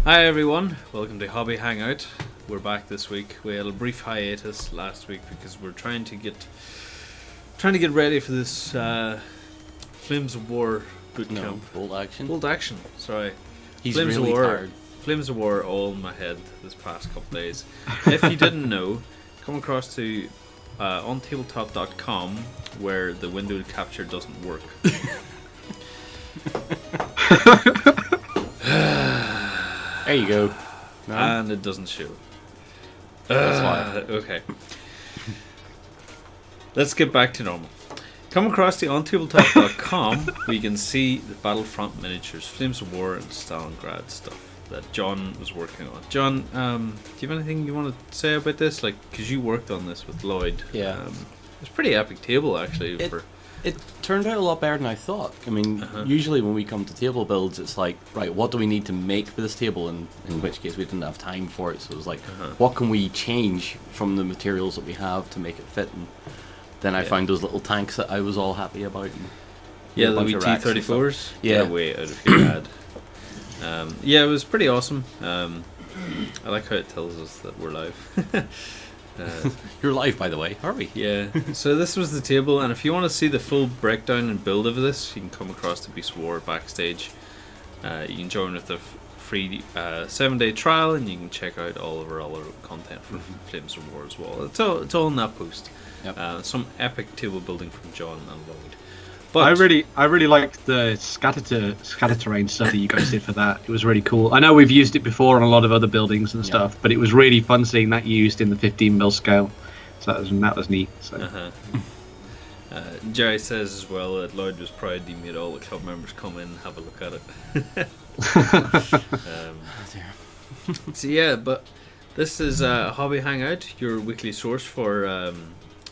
Hi everyone, welcome to Hobby Hangout. We're back this week. We had a brief hiatus last week because we're trying to get ready for this Flames of War boot camp. Bolt Action. Sorry. He's Flames really of War, tired. Flames of War all in my head this past couple days. If you didn't know, come across to OnTableTop.com where the window capture doesn't work. There you go. No? And it doesn't show. That's why. Okay. Let's get back to normal. Come across the OnTableTop.com where you can see the Battlefront miniatures, Flames of War and Stalingrad stuff that John was working on. John, do you have anything you want to say about this? Like, because you worked on this with Lloyd. Yeah. It's a pretty epic table, actually. It turned out a lot better than I thought. I mean, usually when we come to table builds, it's like, right, what do we need to make for this table? And in which case we didn't have time for it. So it was like, what can we change from the materials that we have to make it fit? And then I found those little tanks that I was all happy about. And yeah, the wee T-34s. Yeah. Way out of your head. Yeah, it was pretty awesome. I like how it tells us that we're live. You're live, by the way, are we? Yeah. So this was the table, and if you want to see the full breakdown and build of this, you can come across to Beast of War backstage. You can join with the free 7-day trial, and you can check out all of our other content for Flames of War as well. It's all in that post. Yep. Some epic table building from John and Lloyd. But I really liked the scatter terrain stuff that you guys did for that. It was really cool. I know we've used it before on a lot of other buildings and stuff, but it was really fun seeing that used in the 15mm scale. So that was neat. So. Jerry says as well that Lloyd was proud he made all the club members come in and have a look at it. So yeah, but this is Hobby Hangout, your weekly source for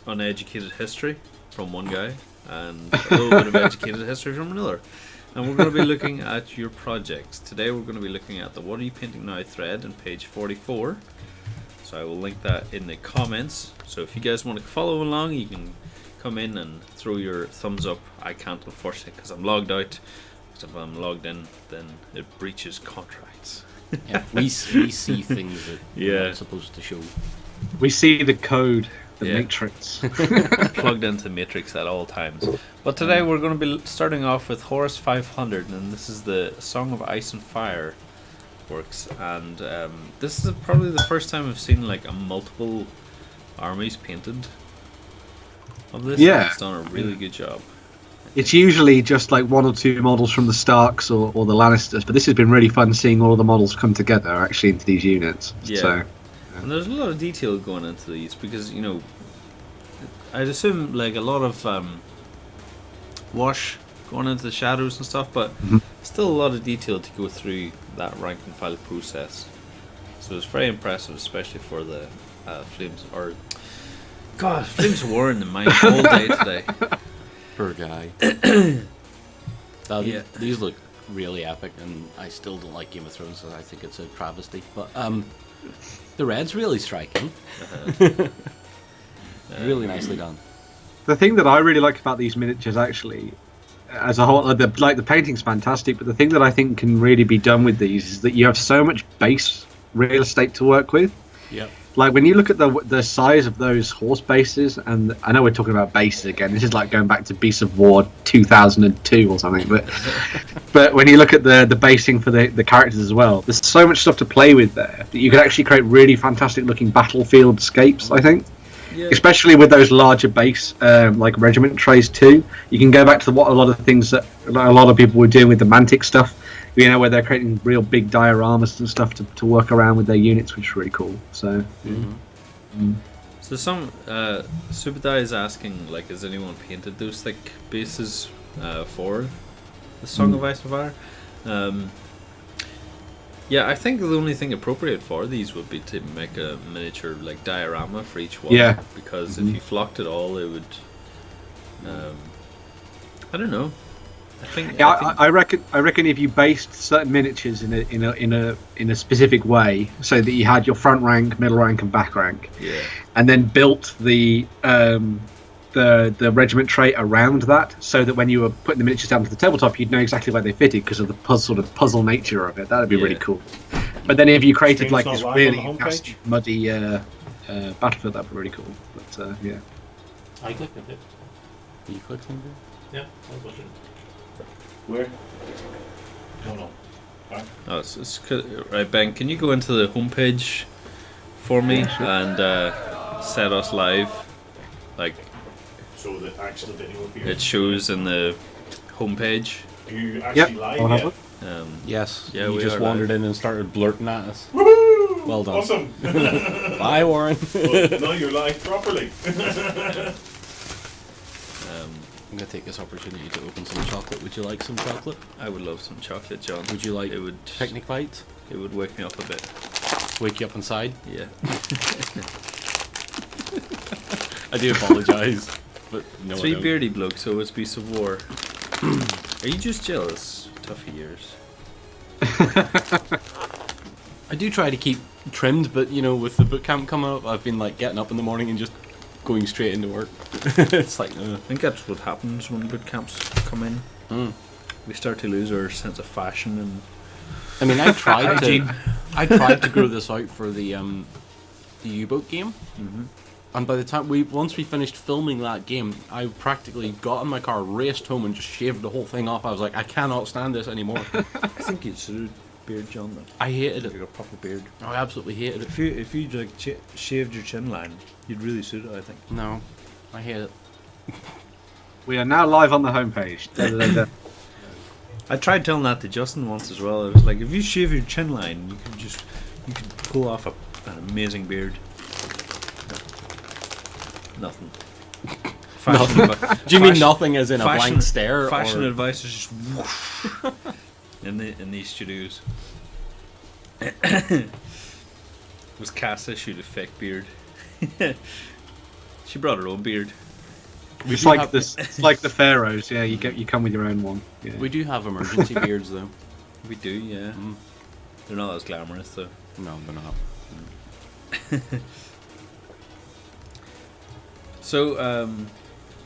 uneducated history from one guy. And a little bit of educated history from another. And we're going to be looking at your projects. Today we're going to be looking at the What Are You Painting Now thread on page 44. So I will link that in the comments. So if you guys want to follow along, you can come in and throw your thumbs up. I can't, unfortunately, because I'm logged out. Because if I'm logged in, then it breaches contracts. Yeah, we see things that we're not supposed to show. We see the code. The Matrix. Plugged into Matrix at all times. But today we're going to be starting off with Horus 500, and this is the Song of Ice and Fire works. And this is probably the first time I've seen like a multiple armies painted of this. Yeah. It's done a really good job. It's usually just like one or two models from the Starks or the Lannisters, but this has been really fun seeing all of the models come together actually into these units. Yeah. So. And there's a lot of detail going into these because, you know, I'd assume like a lot of wash going into the shadows and stuff, but still a lot of detail to go through that rank and file process. So it's very impressive, especially for the Flames of War in the mind all day today. Poor guy. These look really epic, and I still don't like Game of Thrones, so I think it's a travesty. But the red's really striking. Really nicely done. The thing that I really like about these miniatures, actually, as a whole, the painting's fantastic, but the thing that I think can really be done with these is that you have so much base real estate to work with. Yep. Like when you look at the size of those horse bases, and I know we're talking about bases again. This is like going back to Beasts of War 2002 or something. But when you look at the basing for the characters as well, there's so much stuff to play with there that you could actually create really fantastic looking battlefield scapes. I think, especially with those larger base like regiment trays too. You can go back to what a lot of things that a lot of people were doing with the Mantic stuff. You know, where they're creating real big dioramas and stuff to work around with their units, which is really cool. So, So some Subadai is asking, like, has anyone painted those thick bases for the Song of Ice and Fire? Yeah, I think the only thing appropriate for these would be to make a miniature like diorama for each one. Yeah. Because if you flocked it all, it would. I don't know. I reckon if you based certain miniatures in a specific way, so that you had your front rank, middle rank, and back rank, and then built the the regiment trait around that, so that when you were putting the miniatures down to the tabletop, you'd know exactly where they fitted because of the puzzle nature of it. That would be really cool. But then if you created Stream's like not this live really on the homepage? muddy battlefield, that'd be really cool. But yeah. I clicked on it. You clicked on it? Yeah, I was watching. Where? No. Back. Oh, right, Ben. Can you go into the homepage for me and set us live? Like So the actual video appears. it shows in the homepage. Are you actually live I'll have yet? it. Yes. Yeah, you we just are wandered live. in and started blurting at us. Woohoo! Well done. Awesome. Bye, Warren. Well, now you're live properly. I'm going to take this opportunity to open some chocolate. Would you like some chocolate? I would love some chocolate, John. Would you like It would. picnic bites? It would wake me up a bit. Wake you up inside? Yeah. I do apologise, but no, I Three don't. beardy blokes always Beasts of War. Are you just jealous? Tough years. I do try to keep trimmed, but you know, with the boot camp coming up, I've been like getting up in the morning and just going straight into work. It's like, I think that's what happens when boot camps come in. We start to lose our sense of fashion and. I mean, I tried to grow this out for the U-boat game, and by the time once we finished filming that game, I practically got in my car, raced home, and just shaved the whole thing off. I was like, I cannot stand this anymore. I think you should beard, John. Though. I hated Like it. a proper beard. I absolutely hated it. If you like shaved your chin line, you'd really suit it. I think. No, I hate it. We are now live on the homepage. I tried telling that to Justin once as well. I was like, if you shave your chin line, you could pull off an amazing beard. Nothing. Do you mean nothing as in a blank stare? Fashion or... advice is just whoosh in these studios. Was Cass issued a fake beard? She brought her own beard. It's like it's like the pharaohs. Yeah, you come with your own one. Yeah. We do have emergency beards though. We do, yeah. They're not as glamorous though. No, they're not. So,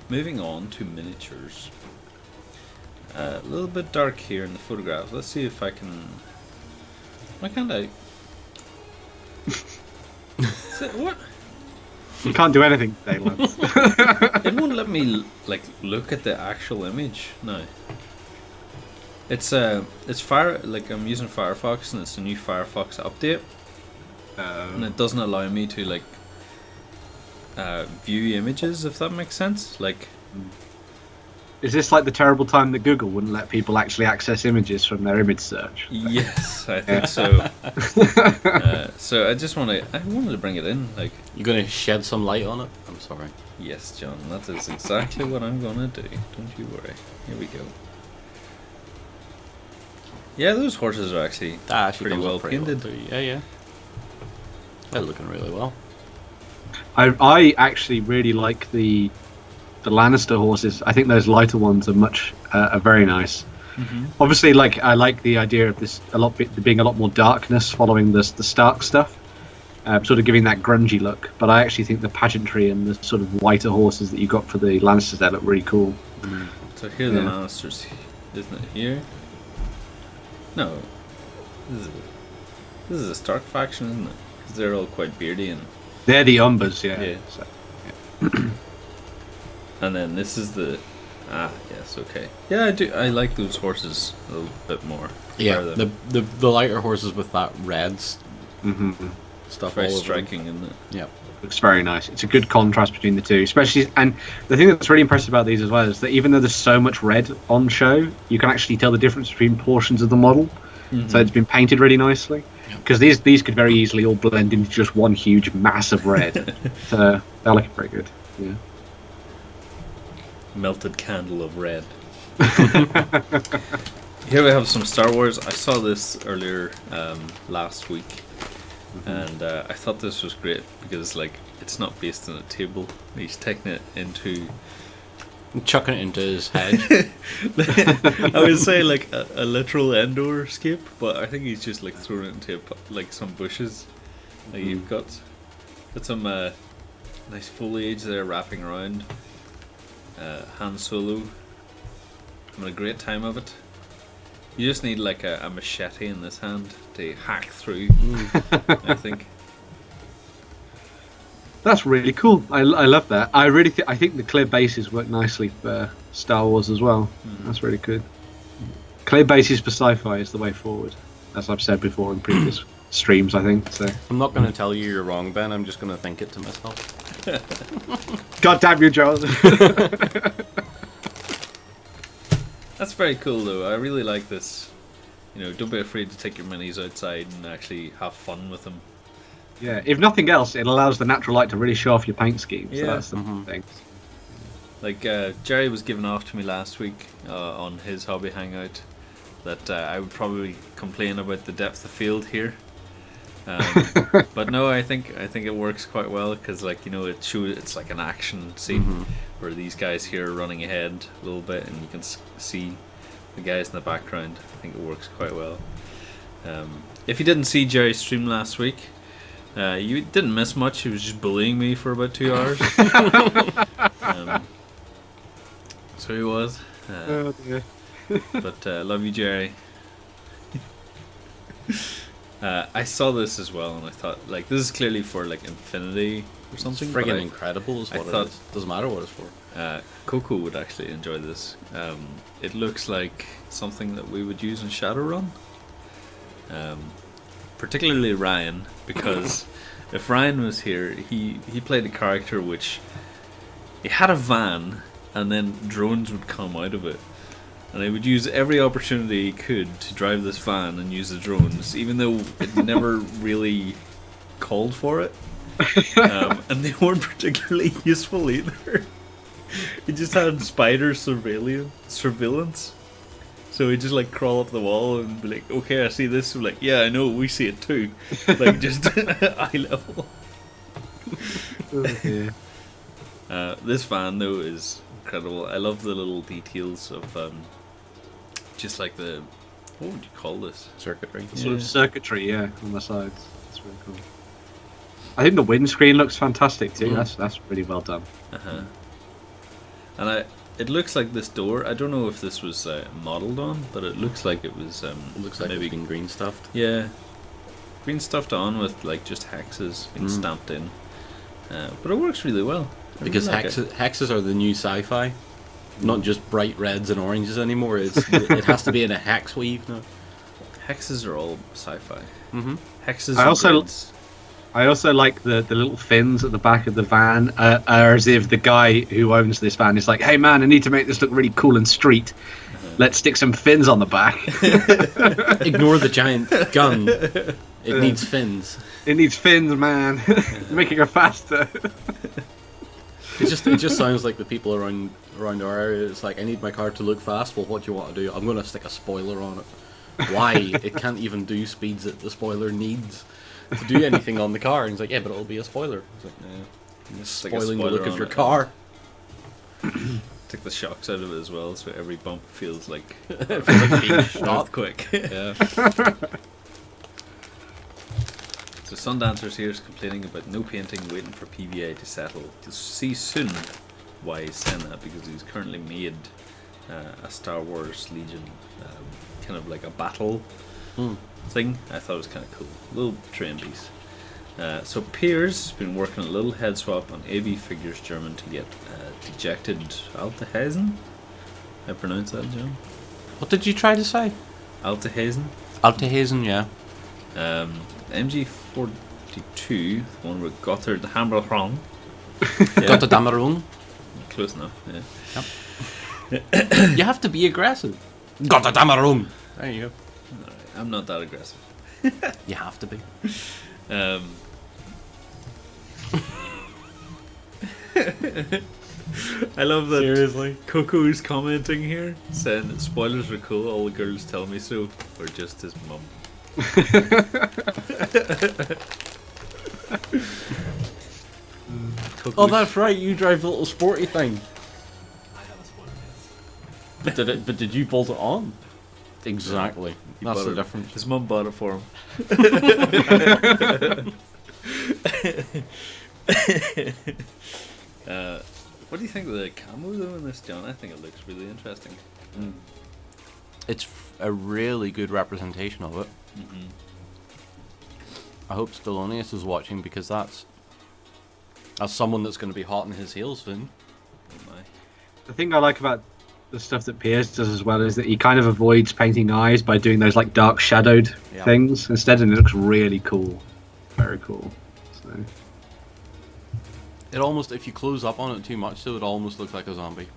moving on to miniatures. A little bit dark here in the photograph. Let's see if I can. Why can't I? What? You can't do anything today, Lance. It won't let me like look at the actual image. No. It's like I'm using Firefox and it's a new Firefox update, and it doesn't allow me to like view images, if that makes sense. Like, Is this like the terrible time that Google wouldn't let people actually access images from their image search? yes, I think so. So I wanted to bring it in. Like, You're gonna shed some light on it? I'm sorry. yes, John, that is exactly what I'm gonna do. Don't you worry. Here we go. Yeah, those horses are actually That actually pretty comes well up pretty painted. well too. Yeah. They're looking really well. I actually really like the Lannister horses. I think those lighter ones are very nice. Obviously, like I like the idea of this being a lot more darkness following the Stark stuff, sort of giving that grungy look. But I actually think the pageantry and the sort of whiter horses that you got for the Lannisters there look really cool. So here are the Lannisters, isn't it? Here? No. This is a Stark faction, isn't it? Because they're all quite beardy and. They're the Umbers, yeah. Yeah. So, And then this is the. Yes, okay. Yeah, I do. I like those horses a little bit more. Yeah, They're the lighter horses with that red stuff very all over striking, isn't it? them. Yeah. looks very nice. It's a good contrast between the two, especially. And the thing that's really impressive about these as well is that even though there's so much red on show, you can actually tell the difference between portions of the model. So it's been painted really nicely. Because these could very easily all blend into just one huge mass of red. So they're looking very good. Yeah. Melted candle of red. Here we have some Star Wars. I saw this earlier last week, and I thought this was great because like it's not based on a table. He's taking it into. Chucking it into his head. I would say like a literal Endor scape, but I think he's just like throwing it into like some bushes. Like you've got some nice foliage there wrapping around, Han Solo. Having a great time of it. You just need like a machete in this hand to hack through. I think. That's really cool. I love that. I think the clear bases work nicely for Star Wars as well. That's really good. Clear bases for sci-fi is the way forward, as I've said before in previous streams, I think. So I'm not going to tell you you're wrong, Ben. I'm just going to think it to myself. God damn you, Joel. That's very cool, though. I really like this. You know, don't be afraid to take your minis outside and actually have fun with them. Yeah, if nothing else, it allows the natural light to really show off your paint scheme. So Yeah. that's the thing. Like, Jerry was giving off to me last week on his hobby hangout that I would probably complain about the depth of field here. But no, I think it works quite well because, like, you know, it's like an action scene where these guys here are running ahead a little bit and you can see the guys in the background. I think it works quite well. If you didn't see Jerry's stream last week, you didn't miss much. He was just bullying me for about 2 hours. So he was. Oh, dear. But love you, Jerry. I saw this as well, and I thought, like, this is clearly for like Infinity or something. It's friggin' incredible is I what it thought- is. Doesn't matter what it's for. Coco would actually enjoy this. It looks like something that we would use in Shadowrun. Particularly Ryan, because if Ryan was here, he played a character which he had a van, and then drones would come out of it. And he would use every opportunity he could to drive this van and use the drones, even though it never really called for it. And they weren't particularly useful either. He just had spider surveillance. So he'd just like crawl up the wall and be like, okay, I see this. I'm like, yeah, I know, we see it too. Like, just eye level. This van, though, is incredible. I love the little details of just like the, what would you call this? Circuitry. Sort of circuitry, yeah, on the sides. That's really cool. I think the windscreen looks fantastic too. That's really well done. And it looks like this door. I don't know if this was modelled on, but it looks like it was. It looks like maybe it's been green stuffed. Yeah, green stuffed on with like just hexes being stamped in. But it works really well. I Because really like it. hexes are the new sci-fi. Not just bright reds and oranges anymore. It has to be in a hex weave now. Hexes are all sci-fi. Mm-hmm. Hexes. I and also- grids. I also like the little fins at the back of the van, are as if the guy who owns this van is like, hey man, I need to make this look really cool and street. Let's stick some fins on the back. Ignore the giant gun. It needs fins. It needs fins, man. Make it go faster. It just sounds like the people around our area. It's like, I need my car to look fast. Well, what do you want to do? I'm going to stick a spoiler on it. Why? It can't even do speeds that the spoiler needs to do anything on the car. And he's like, yeah, but it'll be a spoiler. It's like, you're Stick a spoiling the spoiler look of on your it. car. Take the shocks out of it as well, so every bump feels like It feels like being an shot. earthquake. Yeah. So Sundancer's here is complaining about no painting, waiting for PVA to settle. You'll see soon why he's saying that, because he's currently made a Star Wars Legion, kind of like a battle thing. I thought it was kind of cool. Little train piece. So Piers has been working a little head swap on AB Figures German to get dejected Altehazen. I pronounce that, John? What did you try to say? Altehazen. Altehazen, yeah. MG42, the one with Gotthard Hammerhorn. Got the Damarung. Close enough, yeah. You have to be aggressive. Got the Damarung. There you go. Alright, I'm not that aggressive. You have to be. I love that Seriously? Coco's commenting here, saying that spoilers are cool, all the girls tell me so, or just his mum. Oh, that's right. You drive the little sporty thing. I have a spoiler, yes. But did you bolt it on? Exactly. That's the difference. His mum bought it for him. What do you think of the camo though in this, John? I think it looks really interesting. It's a really good representation of it. I hope Stallonius is watching, because that's someone that's going to be hot in his heels soon. Oh my. The thing I like about the stuff that Piers does as well is that he kind of avoids painting eyes by doing those like dark shadowed things instead, and it looks really cool. Very cool. So. It almost, if you close up on it too much, so it almost looks like a zombie.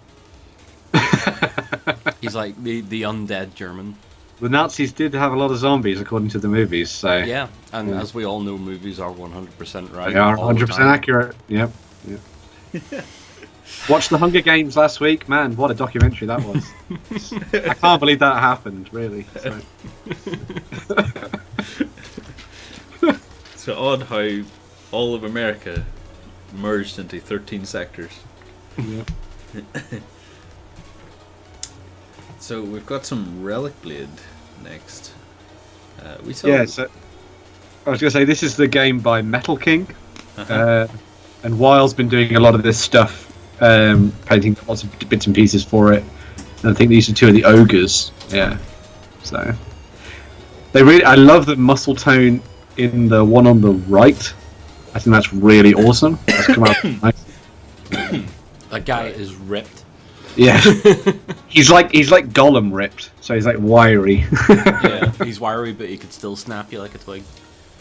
He's like the undead German. The Nazis did have a lot of zombies, according to the movies. So yeah, and as we all know, movies are 100% right. They are 100% accurate. Yep. Watched the Hunger Games last week. Man, what a documentary that was. I can't believe that happened, really. So. So odd how all of America merged into 13 sectors. Yep. So we've got some Relic Blade next. We saw. Yeah, so I was going to say, this is the game by Metal King. And Wile's been doing a lot of this stuff, painting lots of bits and pieces for it. And I think these are two of the ogres. Yeah. So I love the muscle tone in the one on the right. I think that's really awesome. That's come out nice. That guy is ripped. Yeah. he's like Gollum ripped, so he's like wiry. Yeah, he's wiry, but he could still snap you like a twig.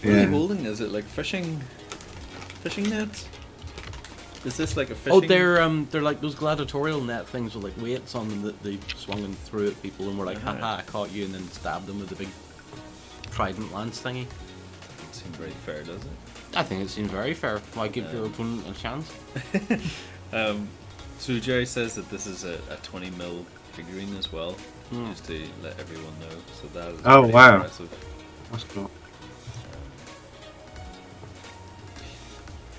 What are you holding? Is it like fishing nets? Is this like a fishing? Oh, they're like those gladiatorial net things with like weights on them that they swung and threw at people, and were like, haha, I caught you, and then stabbed them with a big trident lance thingy. Doesn't seem very fair, does it? I think it seems very fair. Why give your opponent a chance? So Jerry says that this is a 20mm figurine as well, just to let everyone know. So that is pretty impressive. That's cool.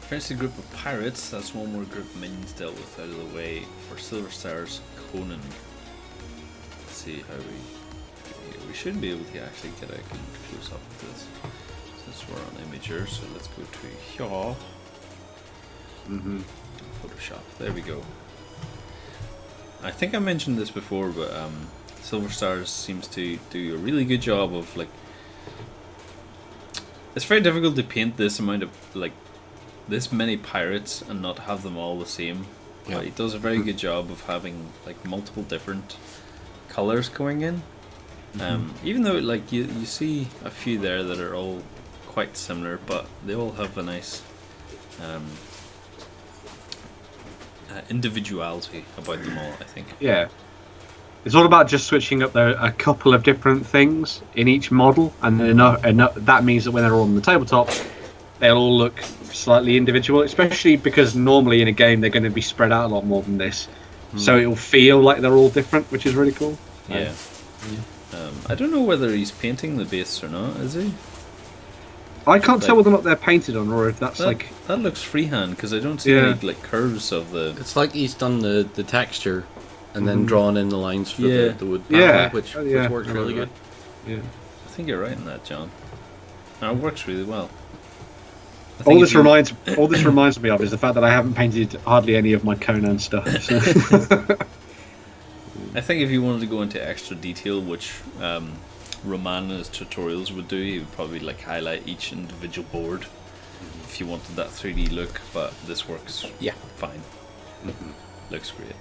French group of pirates. That's one more group of minions dealt with out of the way for Silver Star's Conan. Let's see how we should be able to actually get a good close up of this. Since we're on Imager, so let's go to here. Photoshop. There we go. I think I mentioned this before, but Silver Stars seems to do a really good job of like. It's very difficult to paint this amount of like this many pirates and not have them all the same. Yeah. But he does a very good job of having like multiple different colors going in. Even though like you see a few there that are all quite similar, but they all have a nice individuality about them all, I think. Yeah. It's all about just switching up a couple of different things in each model, and then that means that when they're all on the tabletop, they'll all look slightly individual, especially because normally in a game they're going to be spread out a lot more than this. So it'll feel like they're all different, which is really cool. Yeah. I don't know whether he's painting the base or not, is he? I can't tell whether or not they're painted on, or if that's that looks freehand, because I don't see any like curves of the. It's like he's done the texture and then drawn in the lines for the wood panel, which works really good. Yeah, I think you're right in that, John. No, it works really well. All this reminds me of is the fact that I haven't painted hardly any of my Conan stuff. So. I think if you wanted to go into extra detail, which Roman in his tutorials would do, he would probably like highlight each individual board if you wanted that 3D look, but this works fine. Looks great.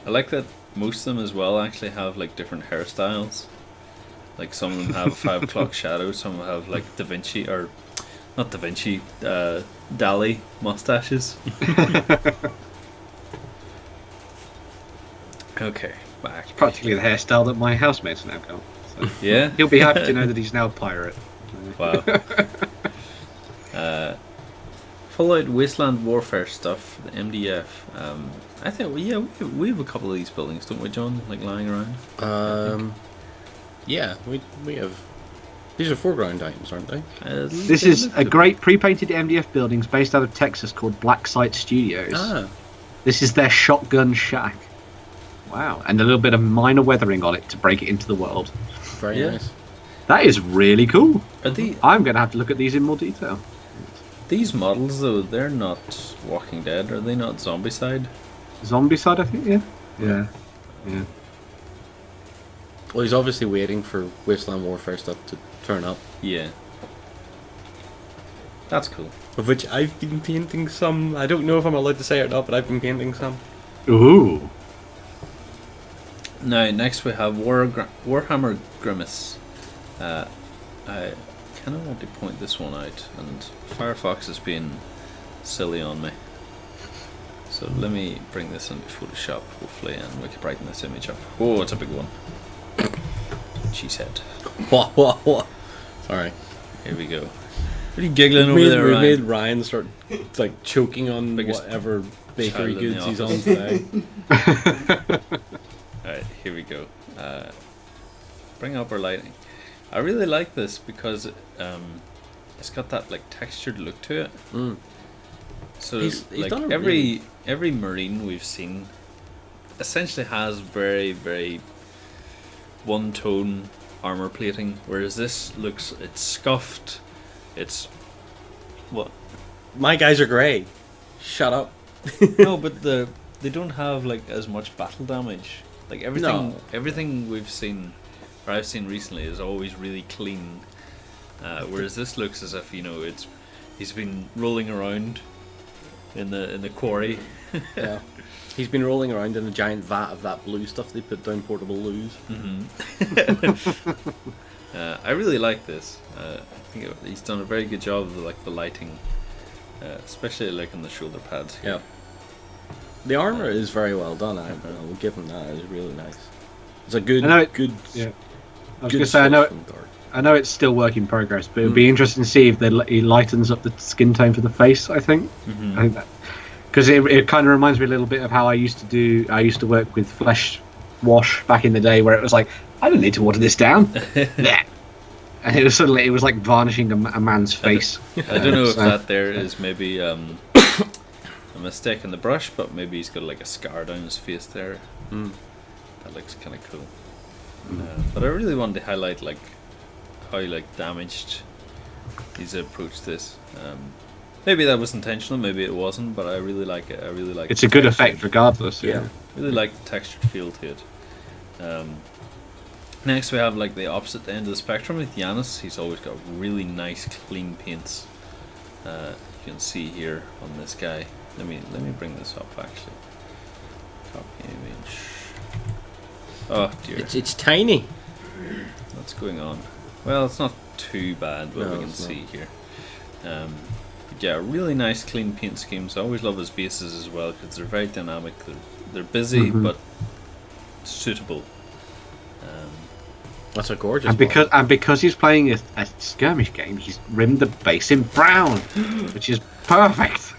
I like that most of them as well actually have like different hairstyles. Like some of them have 5 o'clock shadow, some have like Da Vinci, or not Da Vinci, Dali mustaches. Okay, back. It's practically the hairstyle that my housemate's now got. So. Yeah? He'll be happy to know that he's now a pirate. Wow. Fallout Wasteland Warfare stuff, the MDF. I think, we have a couple of these buildings, don't we, John? Like lying around? Yeah, we have. These are foreground items, aren't they? This is a great pre-painted MDF buildings based out of Texas called Black Site Studios. This is their shotgun shack. Wow, and a little bit of minor weathering on it to break it into the world. Very nice. That is really cool. Are they? I'm going to have to look at these in more detail. These models, though, they're not Walking Dead. Are they not Zombicide? Zombicide, I think. Yeah. Yeah. Yeah. Well, he's obviously waiting for Wasteland Warfare stuff to turn up. Yeah. That's cool. Of which I've been painting some. I don't know if I'm allowed to say it or not, but I've been painting some. Ooh. Now, next we have Warhammer Grimace. I kind of want to point this one out, and Firefox is being silly on me. So let me bring this into Photoshop, hopefully, and we can brighten this image up. Oh, it's a big one. She said. What? Sorry. Here we go. What are you giggling over there, We Ryan? made Ryan start like choking on Biggest whatever bakery child in the goods he's on office. today. Alright, here we go. Bring up our lighting. I really like this because it's got that like textured look to it. Mm. So He's like done a every marine we've seen essentially has very, very one tone armor plating, whereas this it's scuffed. It's what? My guys are grey. Shut up. No, but they don't have like as much battle damage. Like everything we've seen, or I've seen recently, is always really clean. Whereas this looks as if he's been rolling around in the quarry. Yeah. He's been rolling around in a giant vat of that blue stuff they put down portable loos. Mm-hmm. I really like this. I think he's done a very good job of like the lighting, especially like on the shoulder pads here. Yeah. The armor is very well done. I will give him that. It's really nice. It's a good. Yeah. I was good going to say, I know from Dark. I know it's still work in progress, but it would be interesting to see if he lightens up the skin tone for the face. I think. Mm-hmm. I think that because it kind of reminds me a little bit of how I used to do. I used to work with flesh wash back in the day, where it was like, I don't need to water this down. Yeah. And it was like varnishing a man's face. I don't know if that there is maybe a mistake in the brush, but maybe he's got like a scar down his face there. That looks kind of cool. But I really wanted to highlight like how like damaged he's approached this. Maybe that was intentional, maybe it wasn't, but I really like it. It's a good effect regardless. Yeah. Really like the textured feel to it. Next we have like the opposite end of the spectrum with Yanis. He's always got really nice clean paints. You can see here on this guy. Let me bring this up actually. Copy image. Oh dear. It's tiny. What's going on? Well, it's not too bad what No, we can it's see here. Yeah, really nice clean paint schemes. I always love his bases as well because they're very dynamic. They're busy but suitable. That's a gorgeous. And because he's playing a skirmish game, he's rimmed the base in brown, which is perfect.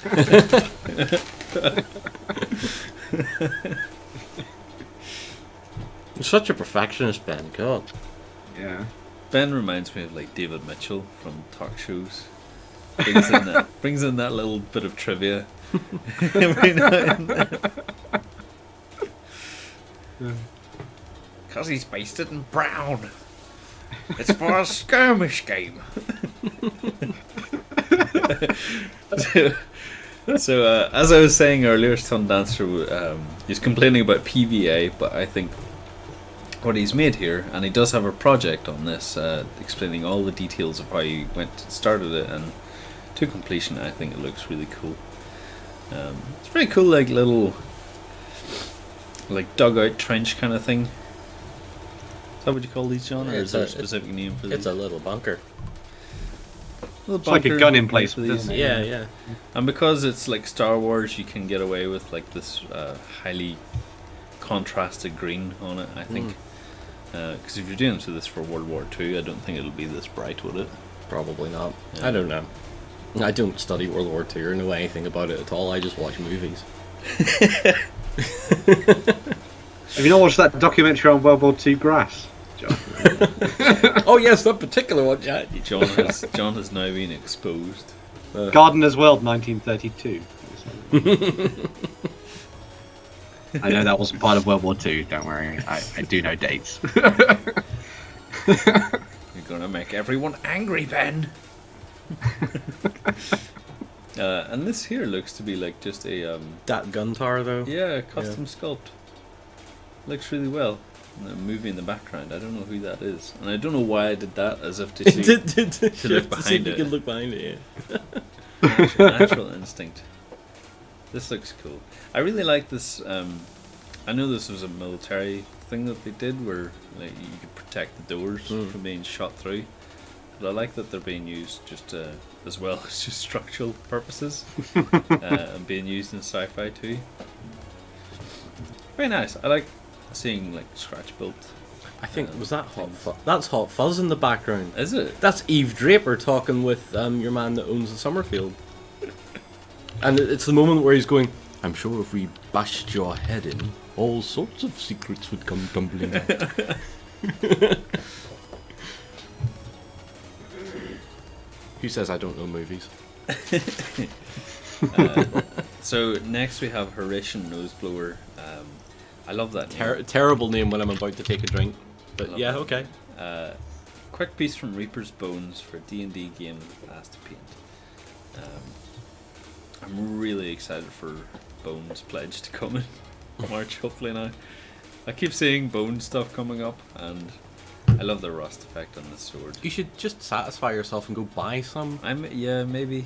You're such a perfectionist, Ben. God. Yeah. Ben reminds me of like David Mitchell from talk shows. Brings in that little bit of trivia every now and then. Because he's based it in brown. It's for a skirmish game. So as I was saying earlier, Sundancer, he's complaining about PVA, but I think what he's made here, and he does have a project on this, explaining all the details of how he started it, and to completion, I think it looks really cool. It's pretty cool, like little, like dugout trench kind of thing. Is that what you call these, John, or is there a specific name for these? It's a little bunker. It's like a gun in place, isn't it? Yeah. And because it's like Star Wars, you can get away with like this highly contrasted green on it, I think. Because if you're doing this for World War II, I don't think it'll be this bright, would it? Probably not. Yeah. I don't know. I don't study World War II or know anything about it at all. I just watch movies. Have you not watched that documentary on World War II grass, John? Oh yes, that particular one, Jack. John has now been exposed. Gardener's World 1932. I know that wasn't part of World War II, don't worry. I do know dates. You're gonna make everyone angry, Ben. And this here looks to be like just a That gun tower though. yeah, custom sculpt. Looks really well. And a movie in the background. I don't know who that is, and I don't know why I did that, as if to see to look to see if behind you it. can look behind it. Yeah. Natural instinct. This looks cool. I really like this. I know this was a military thing that they did, where like you could protect the doors from being shot through. But I like that they're being used just as well as just structural purposes, and being used in sci-fi too. Very nice. I like seeing like scratch built. I think was that Hot Fuzz? That's Hot Fuzz in the background. Is it? That's Eve Draper talking with your man that owns the Summerfield. And it's the moment where he's going, I'm sure if we bashed your head in, all sorts of secrets would come tumbling out. Who says I don't know movies? So next we have Horatian Noseblower. I love that name. Terrible name when I'm about to take a drink. But Love yeah, that. okay. Quick piece from Reaper's Bones for D&D game Last to Paint. I'm really excited for Bones Pledge to come in March, hopefully now. I keep seeing Bone stuff coming up, and I love the rust effect on this sword. You should just satisfy yourself and go buy some. Yeah, maybe.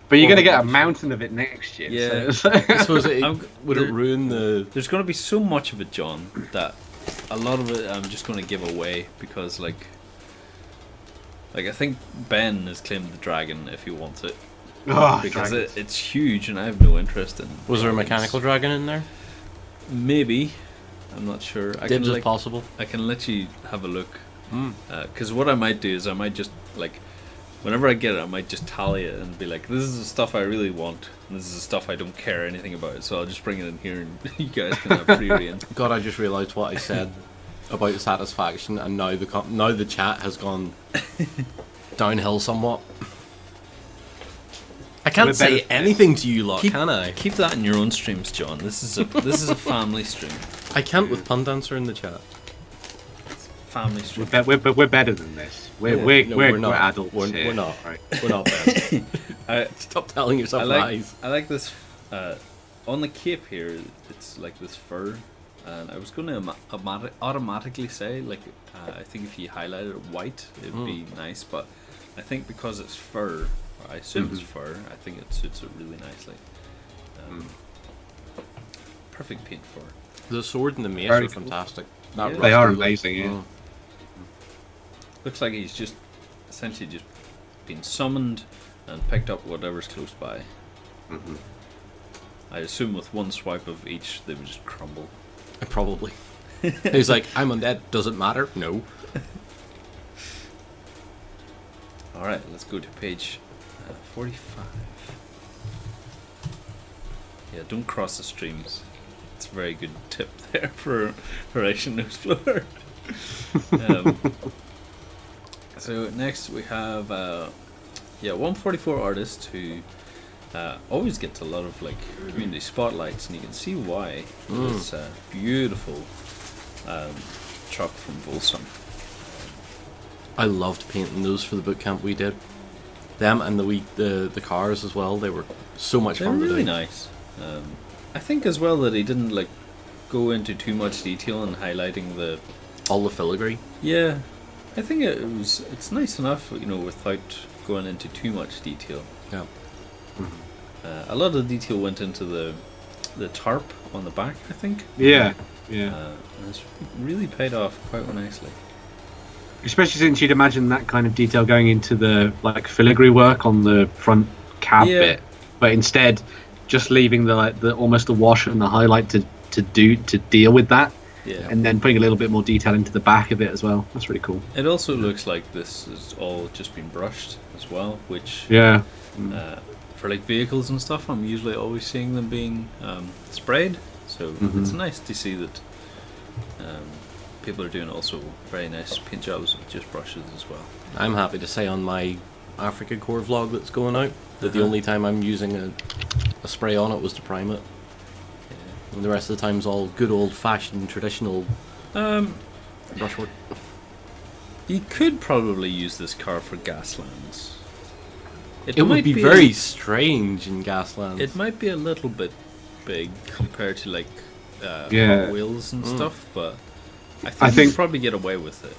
But you're going to get a mountain of it next year. Yeah. So. I suppose would there- it ruin the... There's going to be so much of it, John, that a lot of it I'm just going to give away, because like I think Ben has claimed the dragon if he wants it, because it's huge and I have no interest in. Was there a dragons. mechanical dragon in there? Maybe, I'm not sure. Dibs is possible. I can let you have a look, because what I might do is I might just like, whenever I get it, I might just tally it and be like, this is the stuff I really want, and this is the stuff I don't care anything about, so I'll just bring it in here and you guys can have free reign. God, I just realised what I said about satisfaction, and now the chat has gone downhill somewhat. I can't say anything to you lot, can I? Keep that in your own streams, John. This is a family stream. I can't with Pun Dancer in the chat. Family stream. We're better than this. We're not. adults. We're here. not. Right. We're not bad. Stop telling yourself lies. I like this. On the cape here, it's like this fur, and I was going to automatically say like I think if you highlighted it white, it would be nice, but I think because it's fur, or I assume it's fur, I think it suits it really nicely. Perfect paint for it. The sword and the mace Very are cool. fantastic. Yeah. They are rusty look. amazing. Yeah. Looks like he's just essentially just been summoned and picked up whatever's close by. I assume with one swipe of each, they would just crumble. Probably. He's like, I'm undead. Does it matter? No. All right, let's go to page 45. Yeah, don't cross the streams. It's a very good tip there for Horatian Noseblower. So next we have 144 artist who always gets a lot of like community spotlights, and you can see why. It's a beautiful truck from Volsung. I loved painting those for the boot camp we did. Them and the cars as well. They were so much They're fun to do. really nice. I think as well that he didn't like go into too much detail in highlighting All the filigree. Yeah, I think it's nice enough, without going into too much detail. Yeah. A lot of the detail went into the tarp on the back, I think. Yeah. And it's really paid off quite nicely. Especially since you'd imagine that kind of detail going into the like filigree work on the front cab bit, but instead just leaving the almost the wash and the highlight to deal with that. Yeah. And then putting a little bit more detail into the back of it as well. That's really cool. It also looks like this has all just been brushed as well, which for like vehicles and stuff, I'm usually always seeing them being sprayed. So it's nice to see that people are doing also very nice paint jobs with just brushes as well. I'm happy to say on my Africa Core vlog that's going out that the only time I'm using a spray on it was to prime it. And the rest of the time's all good old-fashioned traditional brushwork. You could probably use this car for Gaslands. It would be very strange in Gaslands. It might be a little bit big compared to like wheels and stuff, but I think you'd probably get away with it.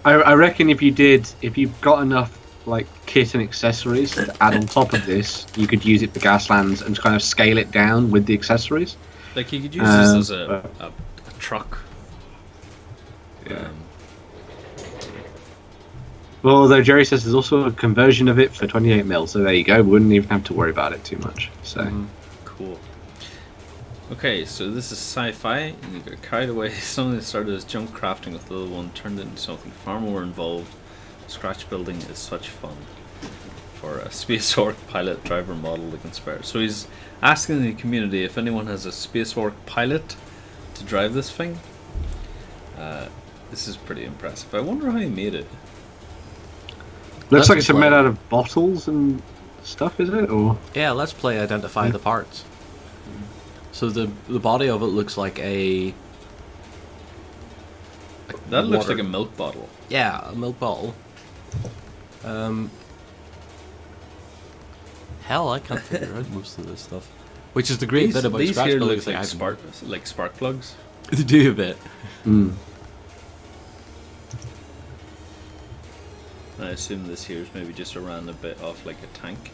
I reckon if you've got enough like kit and accessories to add on top of this, you could use it for Gaslands and kind of scale it down with the accessories. Like you could use this as a truck. Yeah. Well, although Jerry says there's also a conversion of it for 28 mil, so there you go. We wouldn't even have to worry about it too much. So cool. Okay, so this is sci-fi, and you got carried away. Something that started as junk crafting with the little one turned into something far more involved. Scratch building is such fun. For a Space Orc pilot driver model to conspire. So he's asking the community if anyone has a Space Orc pilot to drive this thing. This is pretty impressive. I wonder how he made it. Looks like it's made out of bottles and stuff, is it? Or yeah, let's play identify the parts. So the body of it looks like a that looks like a milk bottle. Yeah, a milk bottle. Hell, I can't figure out most of this stuff. Which is the great bit about these scratch here building. look like spark plugs. They do a bit. I assume this here is maybe just around a bit off like a tank.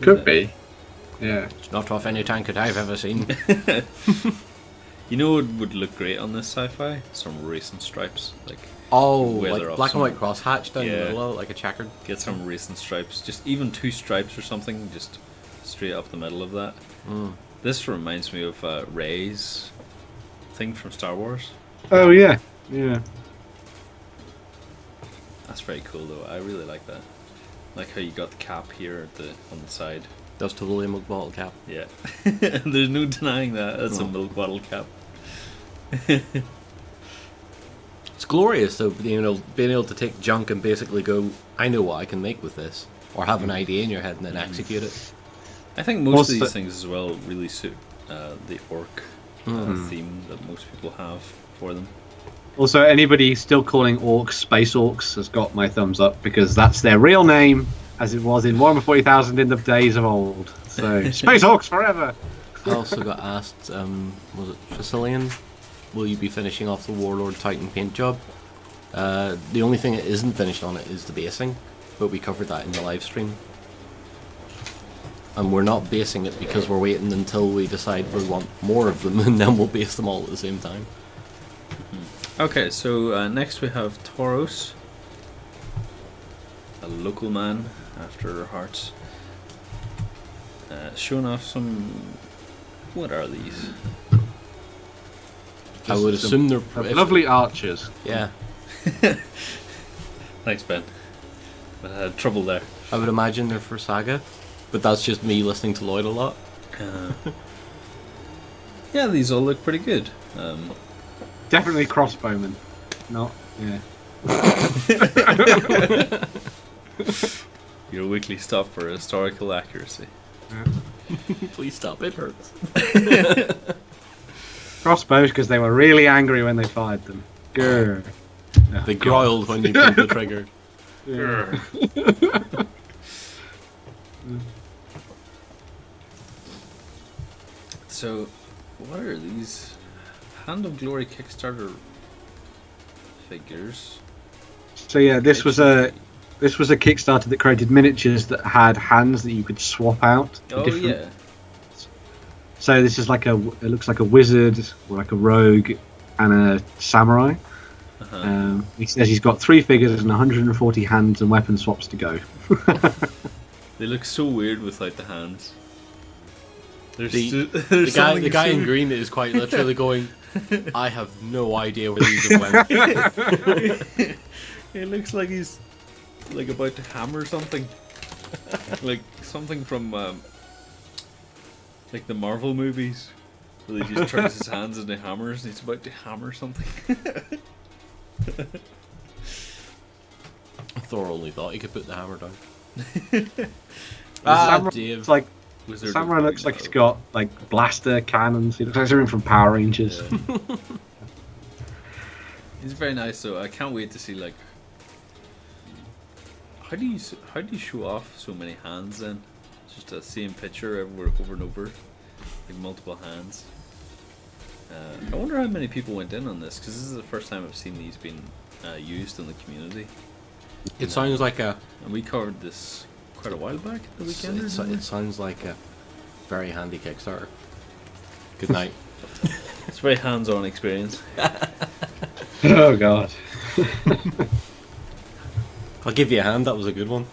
Could be. Yeah. It's not off any tank that I've ever seen. You know what would look great on this sci-fi? some racing stripes. Like like black and white crosshatch down the middle, like a checkered. Get some racing stripes. Just even 2 stripes or something, just straight up the middle of that. This reminds me of Rey's thing from Star Wars. Oh yeah. Yeah. That's very cool though. I really like that. Like how you got the cap here at on the side. That's totally a milk bottle cap. Yeah. There's no denying that. That's a milk bottle cap. It's glorious though, being able to take junk and basically go, I know what I can make with this, or have an idea in your head and then execute it. I think most of these things as well really suit the orc theme that most people have for them. Also, anybody still calling orcs Space Orcs has got my thumbs up, because that's their real name, as it was in Warhammer 40,000 in the days of old. So, Space Orcs forever! I also got asked, was it Tricillian? Will you be finishing off the Warlord Titan paint job? The only thing that isn't finished on it is the basing, but we covered that in the live stream. And we're not basing it because we're waiting until we decide we want more of them, and then we'll base them all at the same time. Okay, so next we have Tauros, a local man after our hearts, showing off some. What are these? I would assume they're lovely archers. Yeah. Thanks, Ben. I had trouble there. I would imagine they're for Saga, but that's just me listening to Lloyd a lot. Yeah, these all look pretty good. Definitely crossbowmen. Not, yeah. Your weekly stop for historical accuracy. Please stop, it hurts. Crossbows, because they were really angry when they fired them. Grr. Oh, they growled when you pulled the trigger. Yeah. So, what are these? Hand of Glory Kickstarter figures. So yeah, this was a Kickstarter that created miniatures that had hands that you could swap out. Oh yeah. So this is like it looks like a wizard, or like a rogue, and a samurai. He says he's got 3 figures and 140 hands and weapon swaps to go. They look so weird without the hands. The guy in green is quite literally going, I have no idea where these have went. It looks like he's like about to hammer something. Like something from like the Marvel movies, where he just turns his hands into hammers and he's about to hammer something. Thor only thought he could put the hammer down. Dave. It's like Samurai looks like he's got like blaster cannons. He looks like something from Power Rangers. Yeah. He's very nice, so I can't wait to see like How do you show off so many hands then? Just the same picture over and over, like multiple hands. I wonder how many people went in on this, because this is the first time I've seen these being used in the community. It sounds like a. And we covered this quite a while back at the weekend. It sounds like a very handy Kickstarter. Good night. It's a very hands-on experience. Oh god. I'll give you a hand. That was a good one.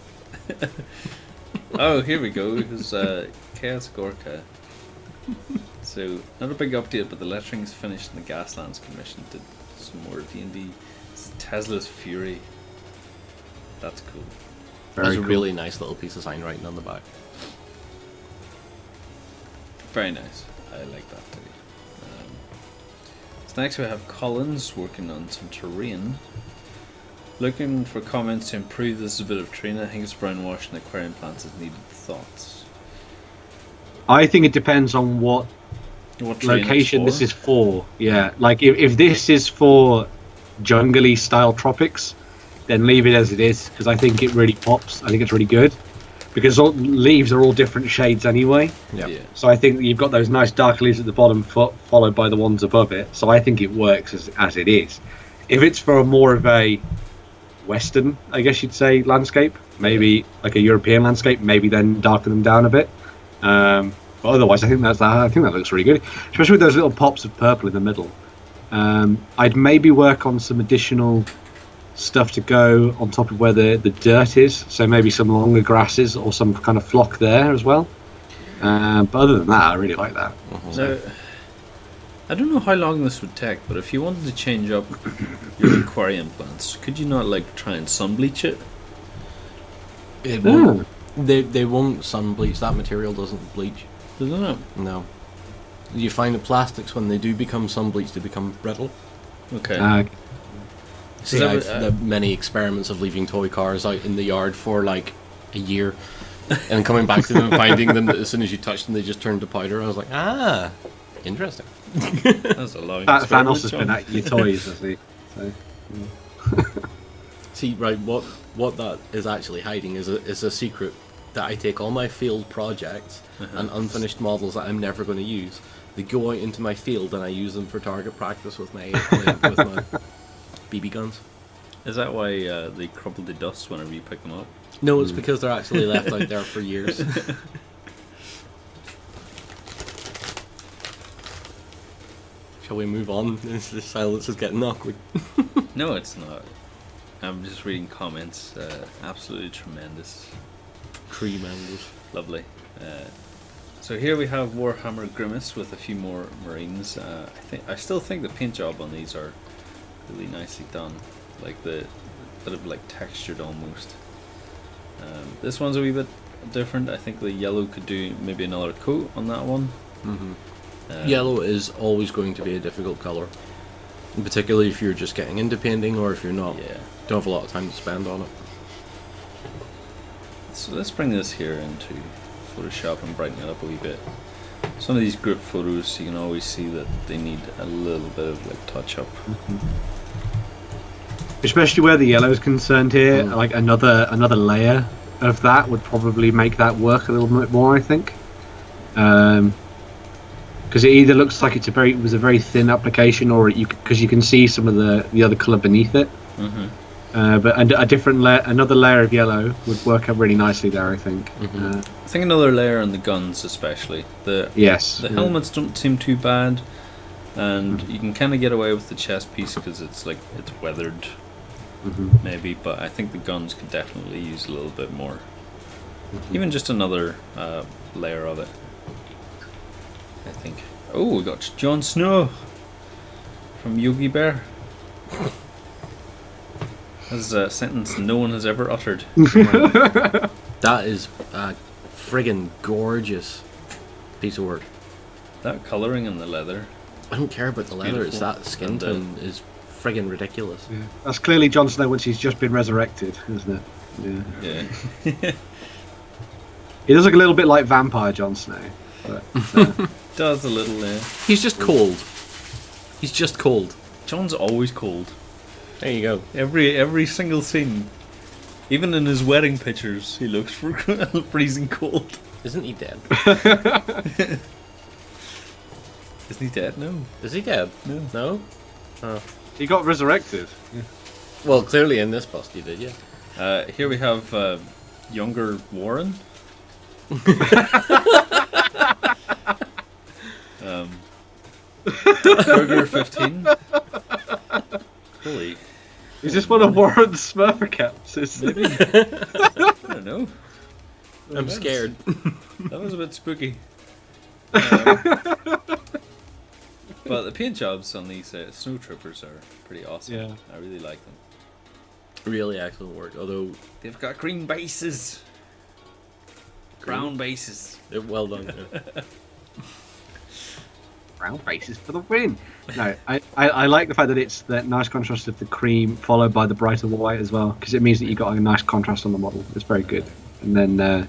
Oh, here we go. It was Chaos Gorka. So, not a big update, but the lettering's finished and the Gaslands Commission did some more D&D. It's Tesla's Fury. That's cool. There's a really nice little piece of sign writing on the back. Very nice. I like that too. So next we have Collins working on some terrain. Looking for comments to improve this a bit of terrain. I think it's brownwash and aquarium plants is needed. Thoughts? I think it depends on what location this is for. Yeah, like if this is for jungly style tropics, then leave it as it is, because I think it really pops. I think it's really good, because all leaves are all different shades anyway. Yeah. So I think you've got those nice dark leaves at the bottom, followed by the ones above it. So I think it works as it is. If it's for more of a Western, I guess you'd say, landscape, maybe like a European landscape, maybe then darken them down a bit. But otherwise, I think that looks really good, especially with those little pops of purple in the middle. I'd maybe work on some additional stuff to go on top of where the dirt is, so maybe some longer grasses or some kind of flock there as well. But other than that, I really like that. So, I don't know how long this would take, but if you wanted to change up your aquarium plants, could you not like try and sun bleach it? It won't. They won't sun bleach. That material doesn't bleach. Does it not? No. You find the plastics, when they do become sun bleached, they become brittle. Okay. See, I've had many experiments of leaving toy cars out in the yard for like a year, and coming back to them and finding them that as soon as you touch them, they just turn to powder. I was like, interesting. That's a long experiment. Thanos has been at your toys, has he? So, yeah. See, right, what that is actually hiding is a secret that I take all my field projects and unfinished models that I'm never going to use. They go out into my field and I use them for target practice with my BB guns. Is that why they crumble to dust whenever you pick them up? No, it's because they're actually left out there for years. Shall we move on? The silence is getting awkward. No, it's not. I'm just reading comments. Absolutely tremendous. Tremendous. Lovely. So here we have Warhammer Grimace with a few more Marines. I still think the paint job on these are really nicely done. Like the bit of like textured almost. This one's a wee bit different. I think the yellow could do maybe another coat on that one. Mm-hmm. Yellow is always going to be a difficult colour, particularly if you're just getting into painting or if you're not. Yeah. Don't have a lot of time to spend on it. So let's bring this here into Photoshop and brighten it up a wee bit. Some of these group photos, you can always see that they need a little bit of like touch up. Especially where the yellow is concerned here, like another layer of that would probably make that work a little bit more, I think. Because it either looks like it was a very thin application, or because you can see some of the other colour beneath it. But another layer of yellow would work out really nicely there, I think. I think another layer on the guns, especially. The helmets don't seem too bad, and you can kind of get away with the chest piece because it's weathered, maybe. But I think the guns could definitely use a little bit more. Even just another layer of it, I think. Oh, we got Jon Snow from Yogi Bear. That's a sentence no one has ever uttered. That is a friggin' gorgeous piece of work. That colouring and the leather. I don't care about the leather, it's that skin tone is friggin' ridiculous. Yeah. That's clearly Jon Snow once he's just been resurrected, isn't it? Yeah. He does look a little bit like Vampire Jon Snow. But, Does a little there. He's just cold. He's just cold. Jon's always cold. There you go. Every single scene. Even in his wedding pictures, he looks freezing cold. Isn't he dead? Isn't he dead? No. Is he dead? No. No? Oh. He got resurrected. Well, clearly in this bust he did, yeah. Here we have younger Warren. Burger 15. Holy. Is this one of Warren's Smurfer caps? Maybe. I don't know. I'm scared. That was a bit spooky. But the paint jobs on these snow troopers are pretty awesome. Yeah. I really like them. Really excellent work, although... They've got green bases. Brown bases. Well done. Yeah. Brown faces for the win. No, I like the fact that it's that nice contrast of the cream followed by the brighter white as well, because it means that you got a nice contrast on the model. It's very good. And then, the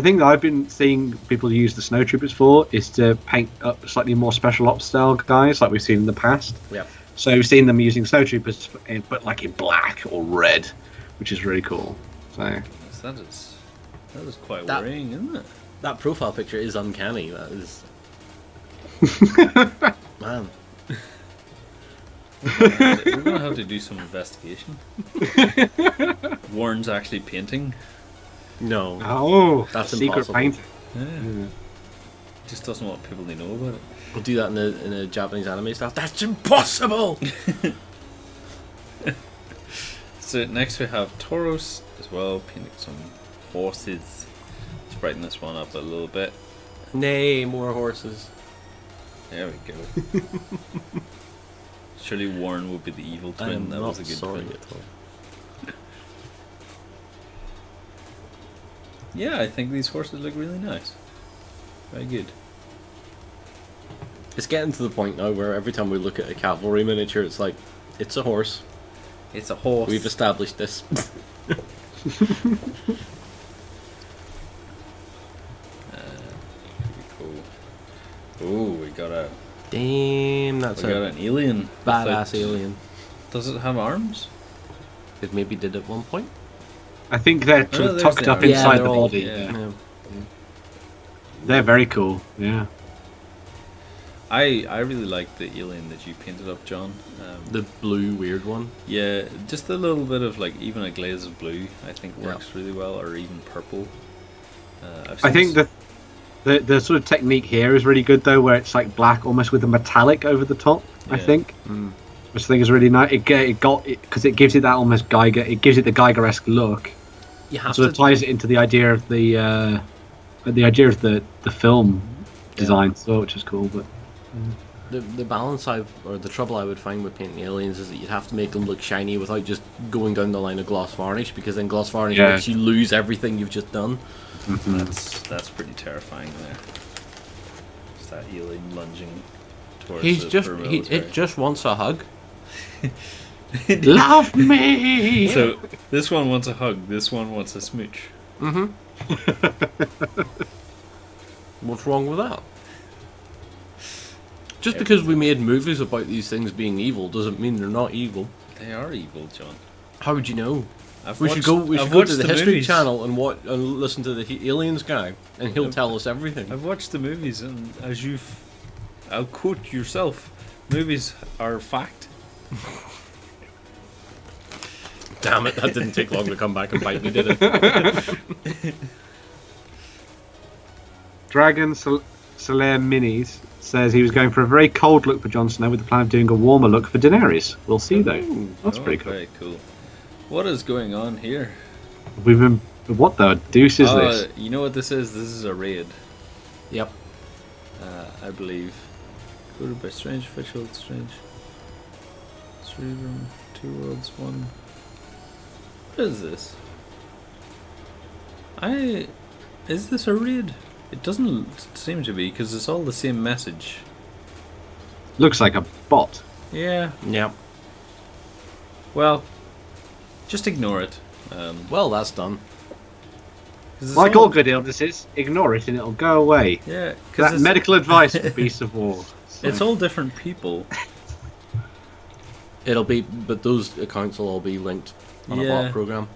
thing that I've been seeing people use the snow troopers for is to paint up slightly more special ops style guys, like we've seen in the past. Yeah. So we've seen them using snow troopers, but like in black or red, which is really cool. So Yes, that is quite worrying, isn't it? That profile picture is uncanny. That is... Man. We're gonna have to do some investigation. Warren's actually painting. No. oh, That's secret impossible. painting. Yeah. Just doesn't want people to know about it. We'll do that in a Japanese anime style. That's impossible! So next we have Tauros as well, painting some horses. Let's brighten this one up a little bit. Nay, more horses. There we go. Surely Warren would be the evil I twin. am That not was a good sorry twin. at all. Yeah, I think these horses look really nice. Very good. It's getting to the point now where every time we look at a cavalry miniature, it's like, it's a horse. It's a horse. We've established this. Pretty cool. Oh, we got a Damn, that's we got a an alien. badass Without- alien. Does it have arms? It maybe did at one point. I think they're Oh, sort of there's tucked the up arms. inside they're the all- body. yeah. Yeah. They're very cool. Yeah. I really like the alien that you painted up, John. The blue weird one. Yeah, just a little bit of like even a glaze of blue. I think Yeah. works really well, or even purple. I think the sort of technique here is really good though, where it's like black almost with a metallic over the top. I Yeah. think, Mm. which I think is really nice. It got it because it gives it that almost Geiger. It gives it the Geiger-esque look. You It have sort to of ties it into the idea of the film design, so which is cool. But the balance the trouble I would find with painting aliens is that you'd have to make them look shiny without just going down the line of gloss varnish, because then gloss varnish Yeah. makes you lose everything you've just done. that's pretty terrifying there. Just that alien lunging towards He's the just military. it just wants a hug. love me. So this one wants a hug. This one wants a smooch. Mm-hmm. What's wrong with that? Just because we made movies about these things being evil doesn't mean they're not evil. They are evil, John. How would you know? I've We watched, should go. We I've should go to watched the History movies. Channel and listen to the aliens guy, and he'll tell us everything. I've watched the movies, and as I'll quote yourself, movies are fact. Damn it! That didn't take long to come back and bite me, did it? Dragon Solaire Minis says he was going for a very cold look for Jon Snow with the plan of doing a warmer look for Daenerys. We'll see though. That's pretty cool. Very cool. What is going on here? We've been. What the deuce is this? You know what this is? This is a raid, Yep. I believe. Quoted by Strange Official, Strange. 3 room, 2 worlds, 1. What is this? Is this a raid? It doesn't seem to be, because it's all the same message. Looks like a bot. Yeah. Yep. Well, just ignore it. Well, that's done. 'Cause it's Like all good illnesses, ignore it and it'll go away. Yeah, because That medical advice for Beasts of War. it's all different people. It'll be, but those accounts will all be linked on a bot program.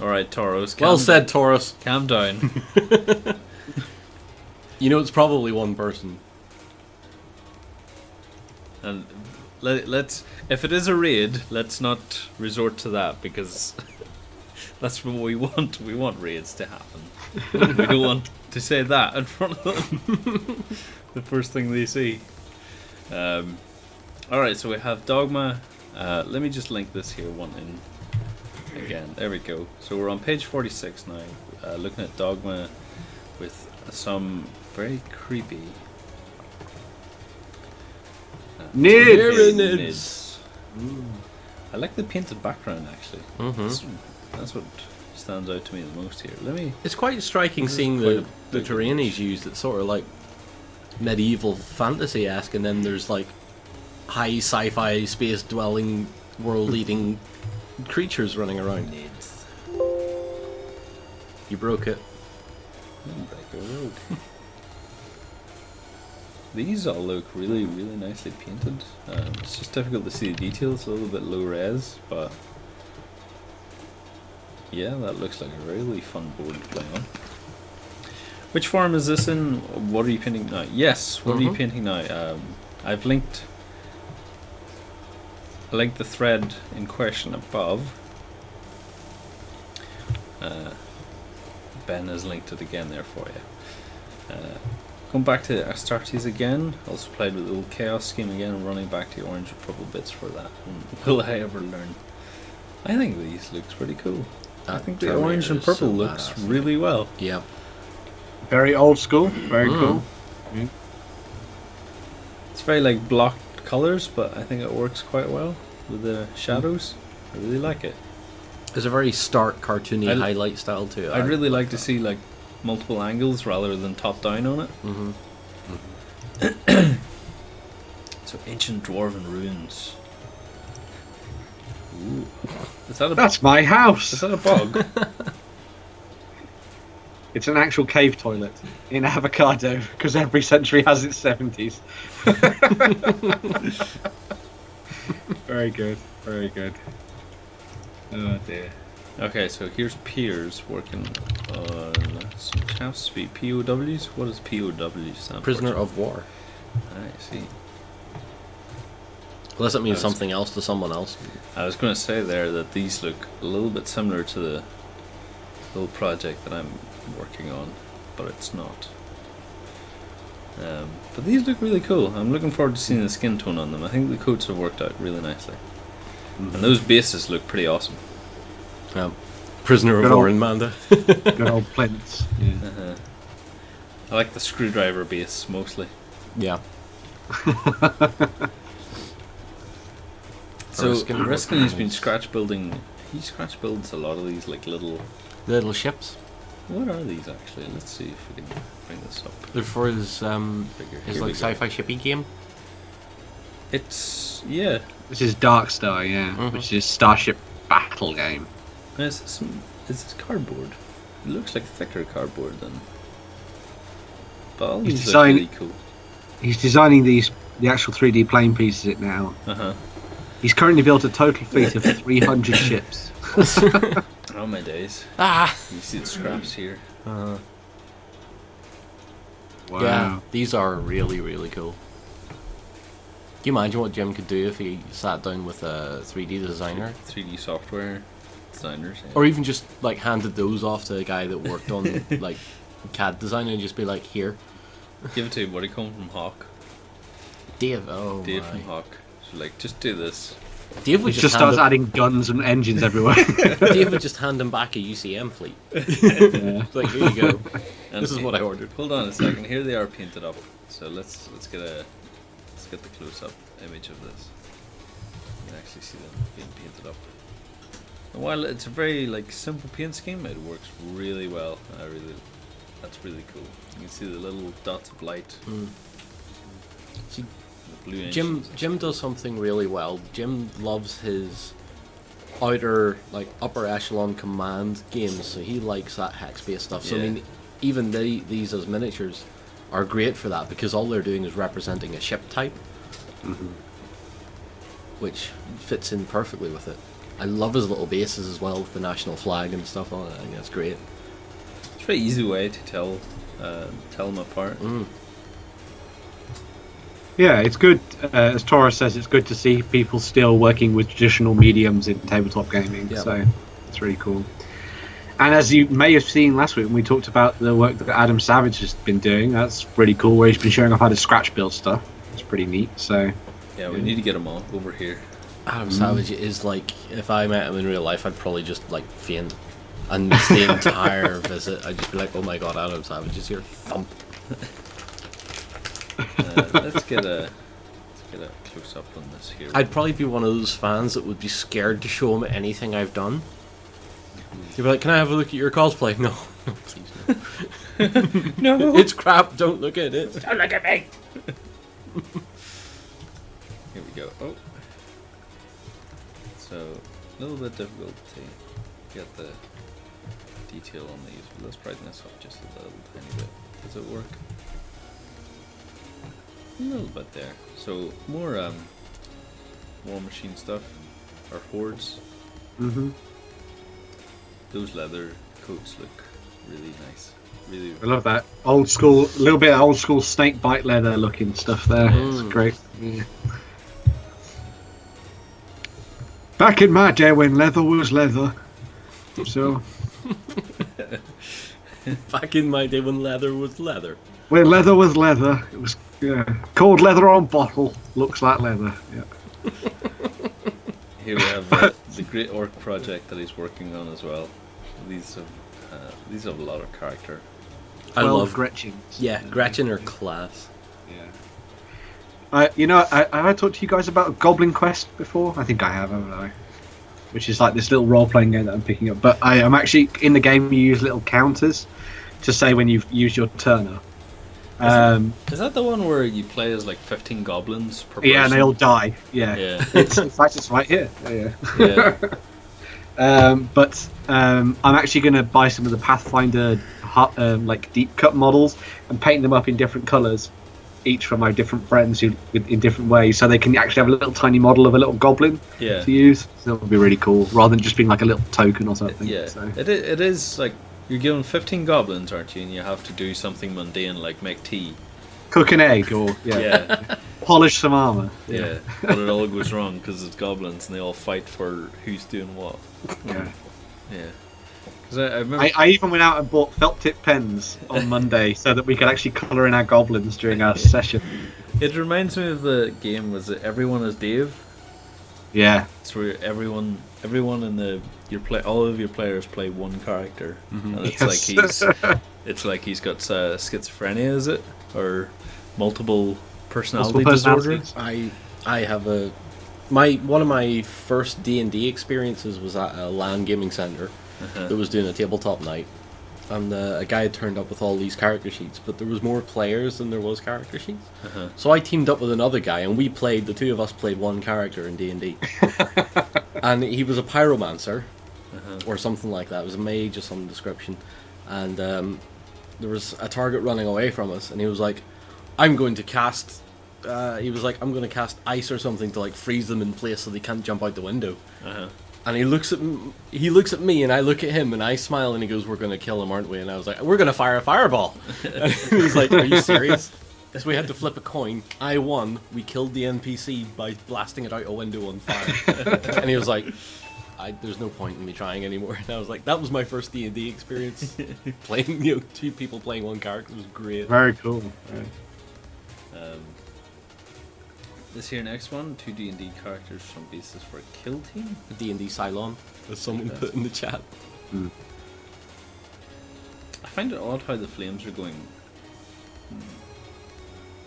All right, Tauros. Well said, Taurus. Calm down. You know, it's probably one person. And let's, if it is a raid, let's not resort to that, because that's what we want. We want raids to happen. We don't want to say that in front of them. The first thing they see. Alright, so we have Dogma. Let me just link this here one in again. There we go. So we're on page 46 now, looking at Dogma with some very creepy Nids. I like the painted background actually. That's what stands out to me the most here. It's quite striking seeing the terrain he's used. It's sort of like medieval fantasy-esque, and then there's like high sci-fi space dwelling world eating creatures running around. You broke it. These all look really, really nicely painted. It's just difficult to see the details, a little bit low res, but yeah, that looks like a really fun board to play on. Which form is this in? What are you painting now? Yes, what are you painting now? I've linked the thread in question above. Ben has linked it again there for you. Going back to Astartes again, also played with the old Chaos scheme again, and running back to orange and purple bits for that. And will I ever learn? I think these looks pretty cool. I think the orange and purple looks really well. Yeah. Very old school, very cool. Yeah. It's very like blocked colours, but I think it works quite well with the shadows. I really like it. There's a very stark, cartoony highlight style to it. I'd really like to see like multiple angles rather than top down on it. So ancient dwarven ruins. Ooh. That's my house. Is that a bug? It's an actual cave toilet in Avocado, because every century has its 70s. Very good, very good. Oh dear. Okay, so here's Piers working on some chaps to be POWs. What does POW stand Prisoner for? of war. I see. Unless it means something else to someone else. I was going to say there that these look a little bit similar to the little project that I'm working on, but it's not. But these look really cool. I'm looking forward to seeing the skin tone on them. I think the coats have worked out really nicely. And those bases look pretty awesome. Prisoner of war in Manda. Good old plinths. Yeah. I like the screwdriver base mostly. Yeah. So Riskin has been scratch building. He scratch builds a lot of these like little ships. What are these actually? Let's see if we can bring this up. They're for his like sci-fi shippy game. It's This is Dark Star, yeah, which is Starship Battle game. It's cardboard. It looks like thicker cardboard than. But all these look really cool. He's designing the actual 3D plane pieces now. He's currently built a total fleet of 300 ships. Oh my days. You see the scraps here. Wow. Yeah, these are really, really cool. Can you imagine what Jim could do if he sat down with a 3D designer? 3D software designers. Yeah. Or even just like handed those off to a guy that worked on like CAD design and just be like, here. Give it to what he come from Hawk. Dave from Hawk. So like, just do this. Dave would just starts adding guns and engines everywhere. Dave would just hand him back a UCM fleet. Yeah. Like, here you go. And this is what I ordered. Hold on a second. Here they are painted up. So let's get the close-up image of this. You can actually see them being painted up. And while it's a very like simple paint scheme, it works really well. That's really cool. You can see the little dots of light. See, the blue Jim does something really well. Jim loves his upper echelon command games, so he likes that hex-based stuff. So I mean, even these as miniatures are great for that, because all they're doing is representing a ship type. which fits in perfectly with it. I love his little bases as well, with the national flag and stuff on it. I think that's great. It's a very easy way to tell them apart. Yeah, it's good. As Torres says, it's good to see people still working with traditional mediums in tabletop gaming. Yep. So it's really cool. And as you may have seen last week when we talked about the work that Adam Savage has been doing, that's pretty cool. Where he's been showing off how to scratch build stuff. It's pretty neat. So yeah, we need to get him all over here. Adam Savage is like, if I met him in real life, I'd probably just like faint and miss the entire visit. I'd just be like, oh my god, Adam Savage is here. Thump. Let's get a close up on this here. I'd probably be one of those fans that would be scared to show him anything I've done. You'd be like, can I have a look at your cosplay? No. Please no. No, It's crap, don't look at it. don't look at me. Here we go. Oh, so a little bit difficult to get the detail on these, but let's brighten this up just a little tiny bit. Does it work? A little bit there. So more War Machine stuff, or hordes. Mm-hmm. Those leather coats look really nice. Really. I love that old school, a little bit of old school snake bite leather looking stuff there. It's great. Yeah. Back in my day when leather was leather. So Back in my day when leather was leather. when leather was leather, it was cold leather on bottle. Looks like leather. Yeah. Here we have the Great Orc project that he's working on as well. These have a lot of character. I love Gretchen. Yeah, Gretchen are class. Yeah. Have I talked to you guys about Goblin Quest before? I think I have, haven't I? Which is like this little role-playing game that I'm picking up. But I'm actually in the game. You use little counters to say when you've used your turn up. Is that the one where you play as like 15 goblins per person? Yeah, and they all die. Yeah. It's in fact it's right here. Yeah. But I'm actually going to buy some of the Pathfinder like deep cut models and paint them up in different colours, each for my different friends in different ways, so they can actually have a little tiny model of a little goblin to use. So that would be really cool, rather than just being like a little token or something. Yeah, so. it is like you're given 15 goblins, aren't you? And you have to do something mundane like make tea. Cook an egg or polish some armour. Yeah, but it all goes wrong because it's goblins and they all fight for who's doing what. Yeah. Because I remember I even went out and bought felt tip pens on Monday so that we could actually colour in our goblins during our session. It reminds me of the game, was it Everyone is Dave? Yeah. It's where everyone in all of your players play one character, and it's like he's got schizophrenia, is it, or multiple personality disorder? I have one of my first D&D experiences was at a LAN gaming center that was doing a tabletop night, and a guy had turned up with all these character sheets, but there was more players than there was character sheets. So I teamed up with another guy, and the two of us played one character in D&D. And he was a pyromancer, or something like that. It was a mage or some description. And there was a target running away from us, and he was like, I'm going to cast ice or something to like freeze them in place so they can't jump out the window. And he looks at me, and I look at him, and I smile, and he goes, "We're going to kill him, aren't we?" And I was like, "We're going to fire a fireball." And he's like, "Are you serious?" So we had to flip a coin. I won. We killed the NPC by blasting it out a window on fire. And he was like, "There's no point in me trying anymore." And I was like, "That was my first D&D experience. Playing, two people playing one character was great." Very cool. Right. This here next one, 2 D&D characters from basis for a kill team. A D&D Cylon, as someone put in the chat. I find it odd how the flames are going.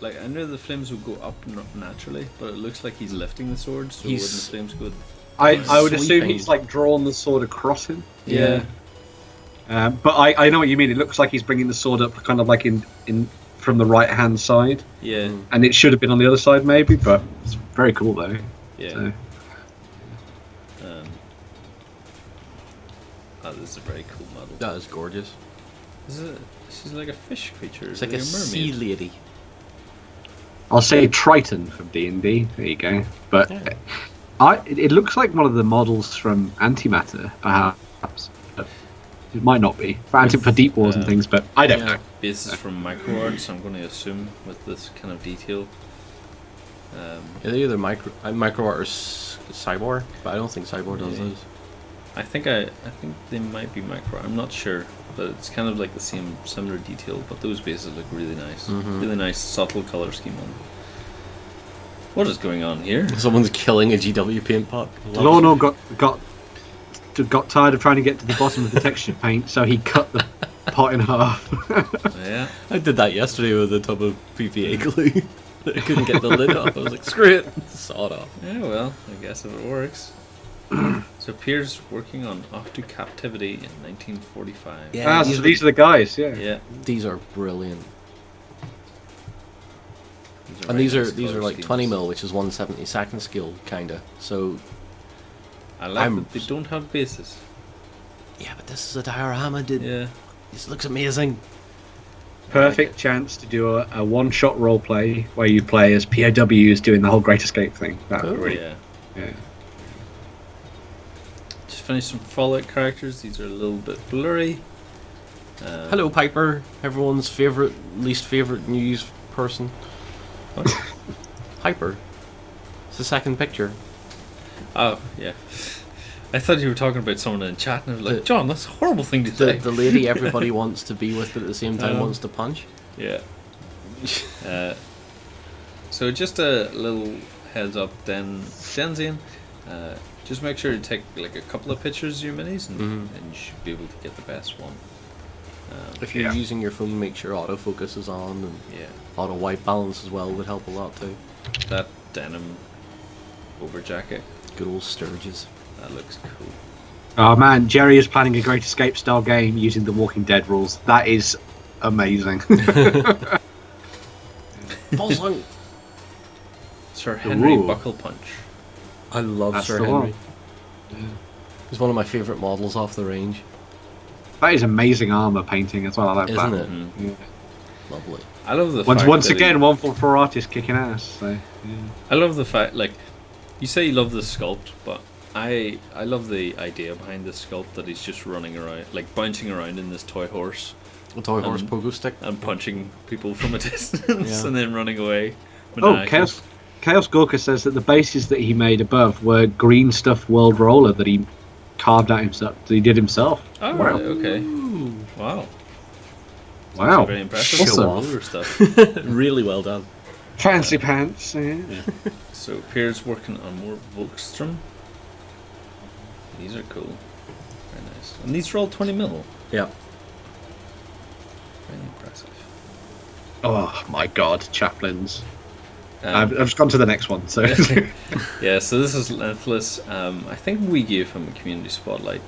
Like, I know the flames would go up naturally, but it looks like he's lifting the sword, so wouldn't the flames go... I would assume he's like drawn the sword across him. Yeah. But I know what you mean. It looks like he's bringing the sword up kind of like in from the right hand side. Yeah. And it should have been on the other side maybe, but it's very cool though. Yeah. So. This is a very cool model. That is gorgeous. She's like a fish creature. It's like a sea lady. I'll say Triton from D&D. There you go. But It looks like one of the models from Antimatter, perhaps. But it might not be for Deep Wars and things, but I don't know. Bases from MicroArts, I'm going to assume, with this kind of detail. They're either MicroArt or Cyborg, but I don't think Cyborg does those. I think they might be Micro. I'm not sure, but it's kind of like the same similar detail. But those bases look really nice, really nice subtle color scheme on them. What is going on here? Someone's killing a GW paint pot. Lorno got tired of trying to get to the bottom of the texture paint, so he cut the pot in half. Yeah, I did that yesterday with a tub of PVA glue. I couldn't get the lid off. I was like, screw it, saw it off. yeah. Well, I guess if it works. So Pierre's working on Off to Captivity in 1945. Yeah, so these are the guys. Yeah. Yeah. These are brilliant. These And these very are nice colour like schemes. 20 mil, which is 1/72 scale, kinda. So I like that they don't have bases. yeah, but this is a diorama, dude. Yeah. This looks amazing. Perfect chance to do a one-shot role play where you play as POWs doing the whole Great Escape thing. That would really, Yeah. yeah. Just finished some Fallout characters. These are a little bit blurry. Hello, Piper. Everyone's least favorite news person. What? Piper. It's the second picture. Oh, yeah. I thought you were talking about someone in chat, and I was like, John, that's a horrible thing to say. The lady everybody wants to be with, but at the same time wants to punch. Yeah. So just a little heads up, then, Denzian, just make sure you take like a couple of pictures of your minis, and you should be able to get the best one. If you're using your phone, make sure autofocus is on, and Yeah. auto white balance as well would help a lot too. That denim over jacket, Good old Sturges. that looks cool. Oh man, Jerry is planning a Great Escape style game using the Walking Dead rules. That is amazing. False. Sir Henry Ooh. Buckle Punch. I love That's Sir the Henry. one. He's one of my favourite models off the range. That is amazing armor painting as well. I like Isn't that. it? Mhm. Yeah. Lovely. I love the Once fact that again, one for artists kicking ass. So, yeah. I love the fact, like, you say you love the sculpt, but I love the idea behind this sculpt that he's just running around, like bouncing around in this toy horse A toy horse pogo stick. and punching people from a distance Yeah. and then running away. Oh, maniacally. Chaos Gorka says that the bases that he made above were green stuff world roller that he carved out himself. That he did himself. Oh, Wow. right, okay. Wow. Wow. Very impressive. Show Some off. roller stuff. Really well done. Fancy pants. Yeah. So Pierre's working on more Volkstrom. These are cool. Very nice. And these are all 20 mil. Yeah. Very impressive. Oh my God, chaplains. Um, I've just gone to the next one. So Yeah, so this is Lenthless. I think we gave him a community spotlight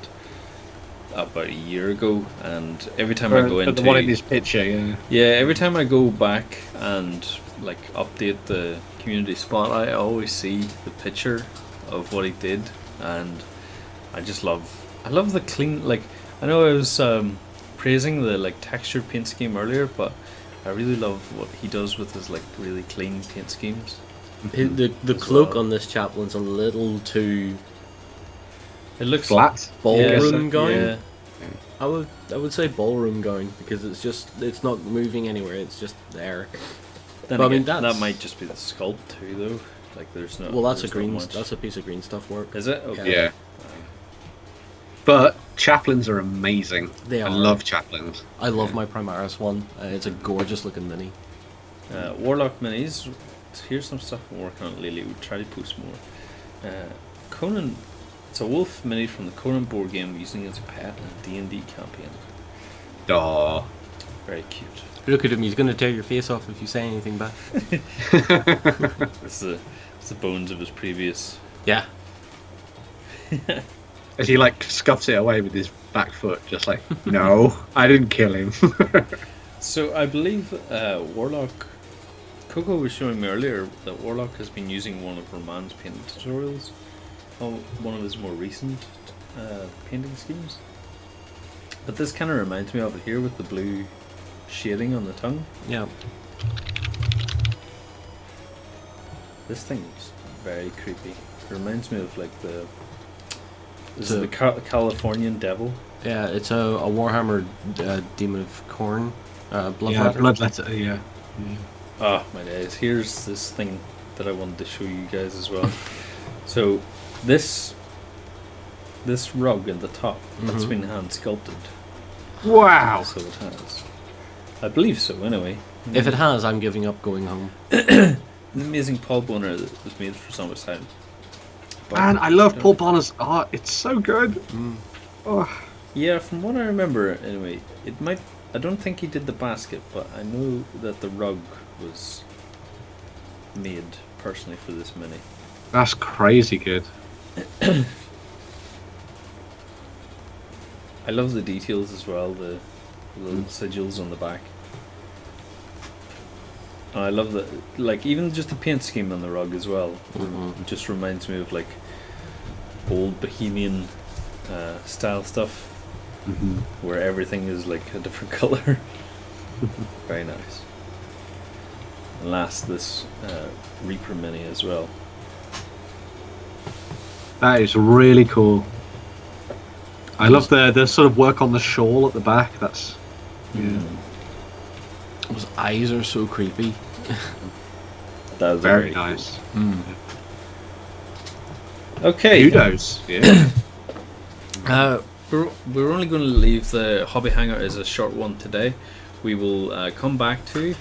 about a year ago, and every time I go into the one in this picture, yeah. every time I go back and like update the community spotlight, I always see the picture of what he did, and I love the clean. Like, I know I was praising the like textured paint scheme earlier, but I really love what he does with his like really clean paint schemes. The As cloak well. on this chaplain's a little too It looks Flat. ballroom Yeah. going. Yeah. I would say ballroom going because it's not moving anywhere. It's just there. Then But I mean, again, that that's- might just be the sculpt too, though. Like, there's no. Well, that's a there's green. Not much. That's a piece of green stuff work. Is it? Okay. Yeah. But chaplains are amazing. They I are. love chaplains. I love my Primaris one. It's a gorgeous looking mini. Warlock minis. Here's some stuff I'm working on lately. We'll try to post more. Conan. It's a wolf mini from the Conan board game using as a pet in a D&D campaign. Oh. Very cute. Look at him. He's going to tear your face off if you say anything back. It's the bones of his previous. Yeah. As he like scuffs it away with his back foot, just like, no, I didn't kill him. So I believe Warlock. Coco was showing me earlier that Warlock has been using one of Roman's painting tutorials. One of his more recent painting schemes. But this kind of reminds me of it here with the blue shading on the tongue. Yeah. This thing is very creepy. It reminds me of like the Californian devil. Yeah, it's a Warhammer Demon of Corn, Bloodletter. Bloodletter, yeah. Ah, my days. Here's this thing that I wanted to show you guys as well. So, this rug at the top, that's been hand sculpted. Wow! So it has. I believe so, anyway. If it has, I'm giving up going home. An amazing Paul Bonner that was made for Summertime. Man, I love Paul Bonner's art. It's so good. Oh. Yeah, from what I remember, anyway, it might. I don't think he did the basket, but I know that the rug was made personally for this mini. That's crazy good. I love the details as well, the little sigils on the back. I love the, like, even just the paint scheme on the rug as well. It just reminds me of like old Bohemian style stuff, where everything is like a different color. Very nice. And last, this Reaper mini as well. That is really cool. I love the sort of work on the shawl at the back. That's Those eyes are so creepy. That was very nice. Cool. Okay. Kudos. Yeah. We're only going to leave the hobby hangout as a short one today. We will come back to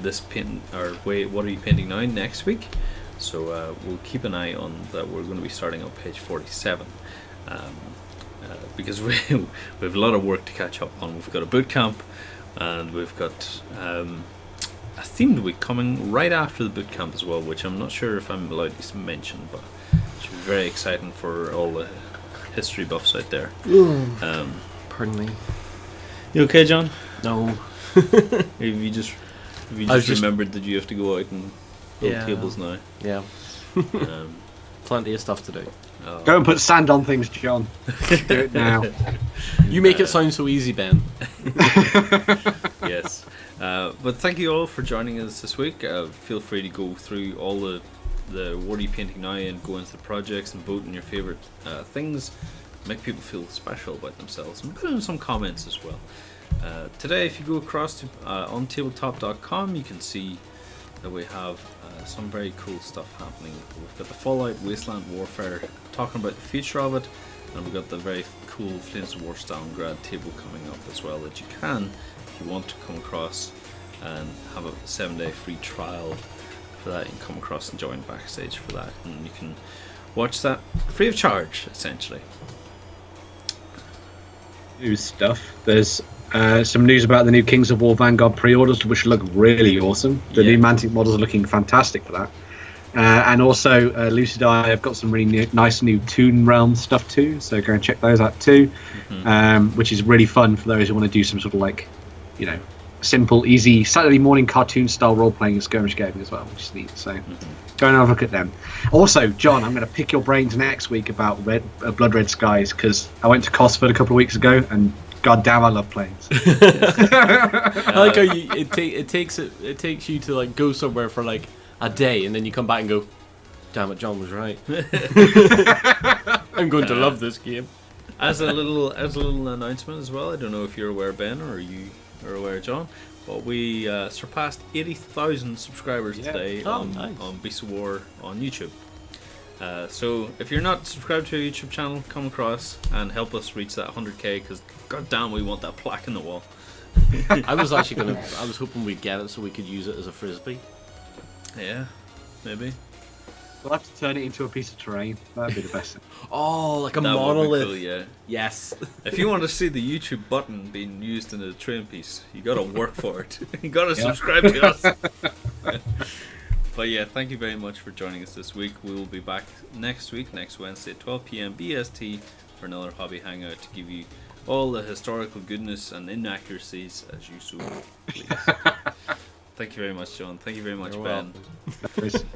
this paint, or wait, what are you painting now, next week. So we'll keep an eye on that. We're going to be starting on page 47. Because we have a lot of work to catch up on. We've got a boot camp, and we've got a themed week coming right after the boot camp as well, which I'm not sure if I'm allowed to mention, but it should be very exciting for all the history buffs out there. Pardon me. You okay, John? No. Have you just remembered that you have to go out and build tables now? Yeah. Plenty of stuff to do. Go and put sand on things, John. Do it now. You make it sound so easy, Ben. Yes. But thank you all for joining us this week. Feel free to go through all the what are you painting now and go into the projects and vote on your favourite things. Make people feel special about themselves and put in some comments as well. Today, if you go across to OnTableTop.com, you can see that we have some very cool stuff happening. We've got the Fallout Wasteland Warfare, talking about the future of it, and we've got the very cool Flames of War Stalingrad table coming up as well, that you can, if you want to come across and have a 7-day free trial for that, you can come across and join backstage for that, and you can watch that free of charge, essentially. New stuff. There's some news about the new Kings of War Vanguard pre-orders, which look really awesome. The new Mantic models are looking fantastic for that. And also, Lucid Eye have got some really nice new Toon Realm stuff too, so go and check those out too, which is really fun for those who want to do some sort of like, you know, simple, easy Saturday morning cartoon style role-playing and skirmish gaming as well, which is neat. So go and have a look at them. Also, John, I'm going to pick your brains next week about Blood Red Skies, because I went to Cosford a couple of weeks ago, and god damn, I love planes. I like how it takes you to like go somewhere for like a day, and then you come back and go, damn it, John was right. I'm going to love this game. As a little announcement as well, I don't know if you're aware, Ben, or you are aware, John, but we surpassed 80,000 subscribers today on Beast of War on YouTube. So if you're not subscribed to our YouTube channel, come across and help us reach that 100k, because god damn, we want that plaque in the wall. I was hoping we'd get it so we could use it as a frisbee. Yeah, maybe. We'll have to turn it into a piece of terrain. That'd be the best thing. Oh, like a That monolith. would be cool, yeah. Yes. If you want to see the YouTube button being used in a train piece, you gotta work for it. You gotta subscribe to us. But yeah, thank you very much for joining us this week. We will be back next week, next Wednesday at 12 p.m. BST for another hobby hangout to give you all the historical goodness and inaccuracies as you so please. Thank you very much, John. Thank you very much, You're Ben. Welcome.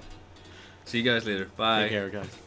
See you guys later. Bye. Take care, guys.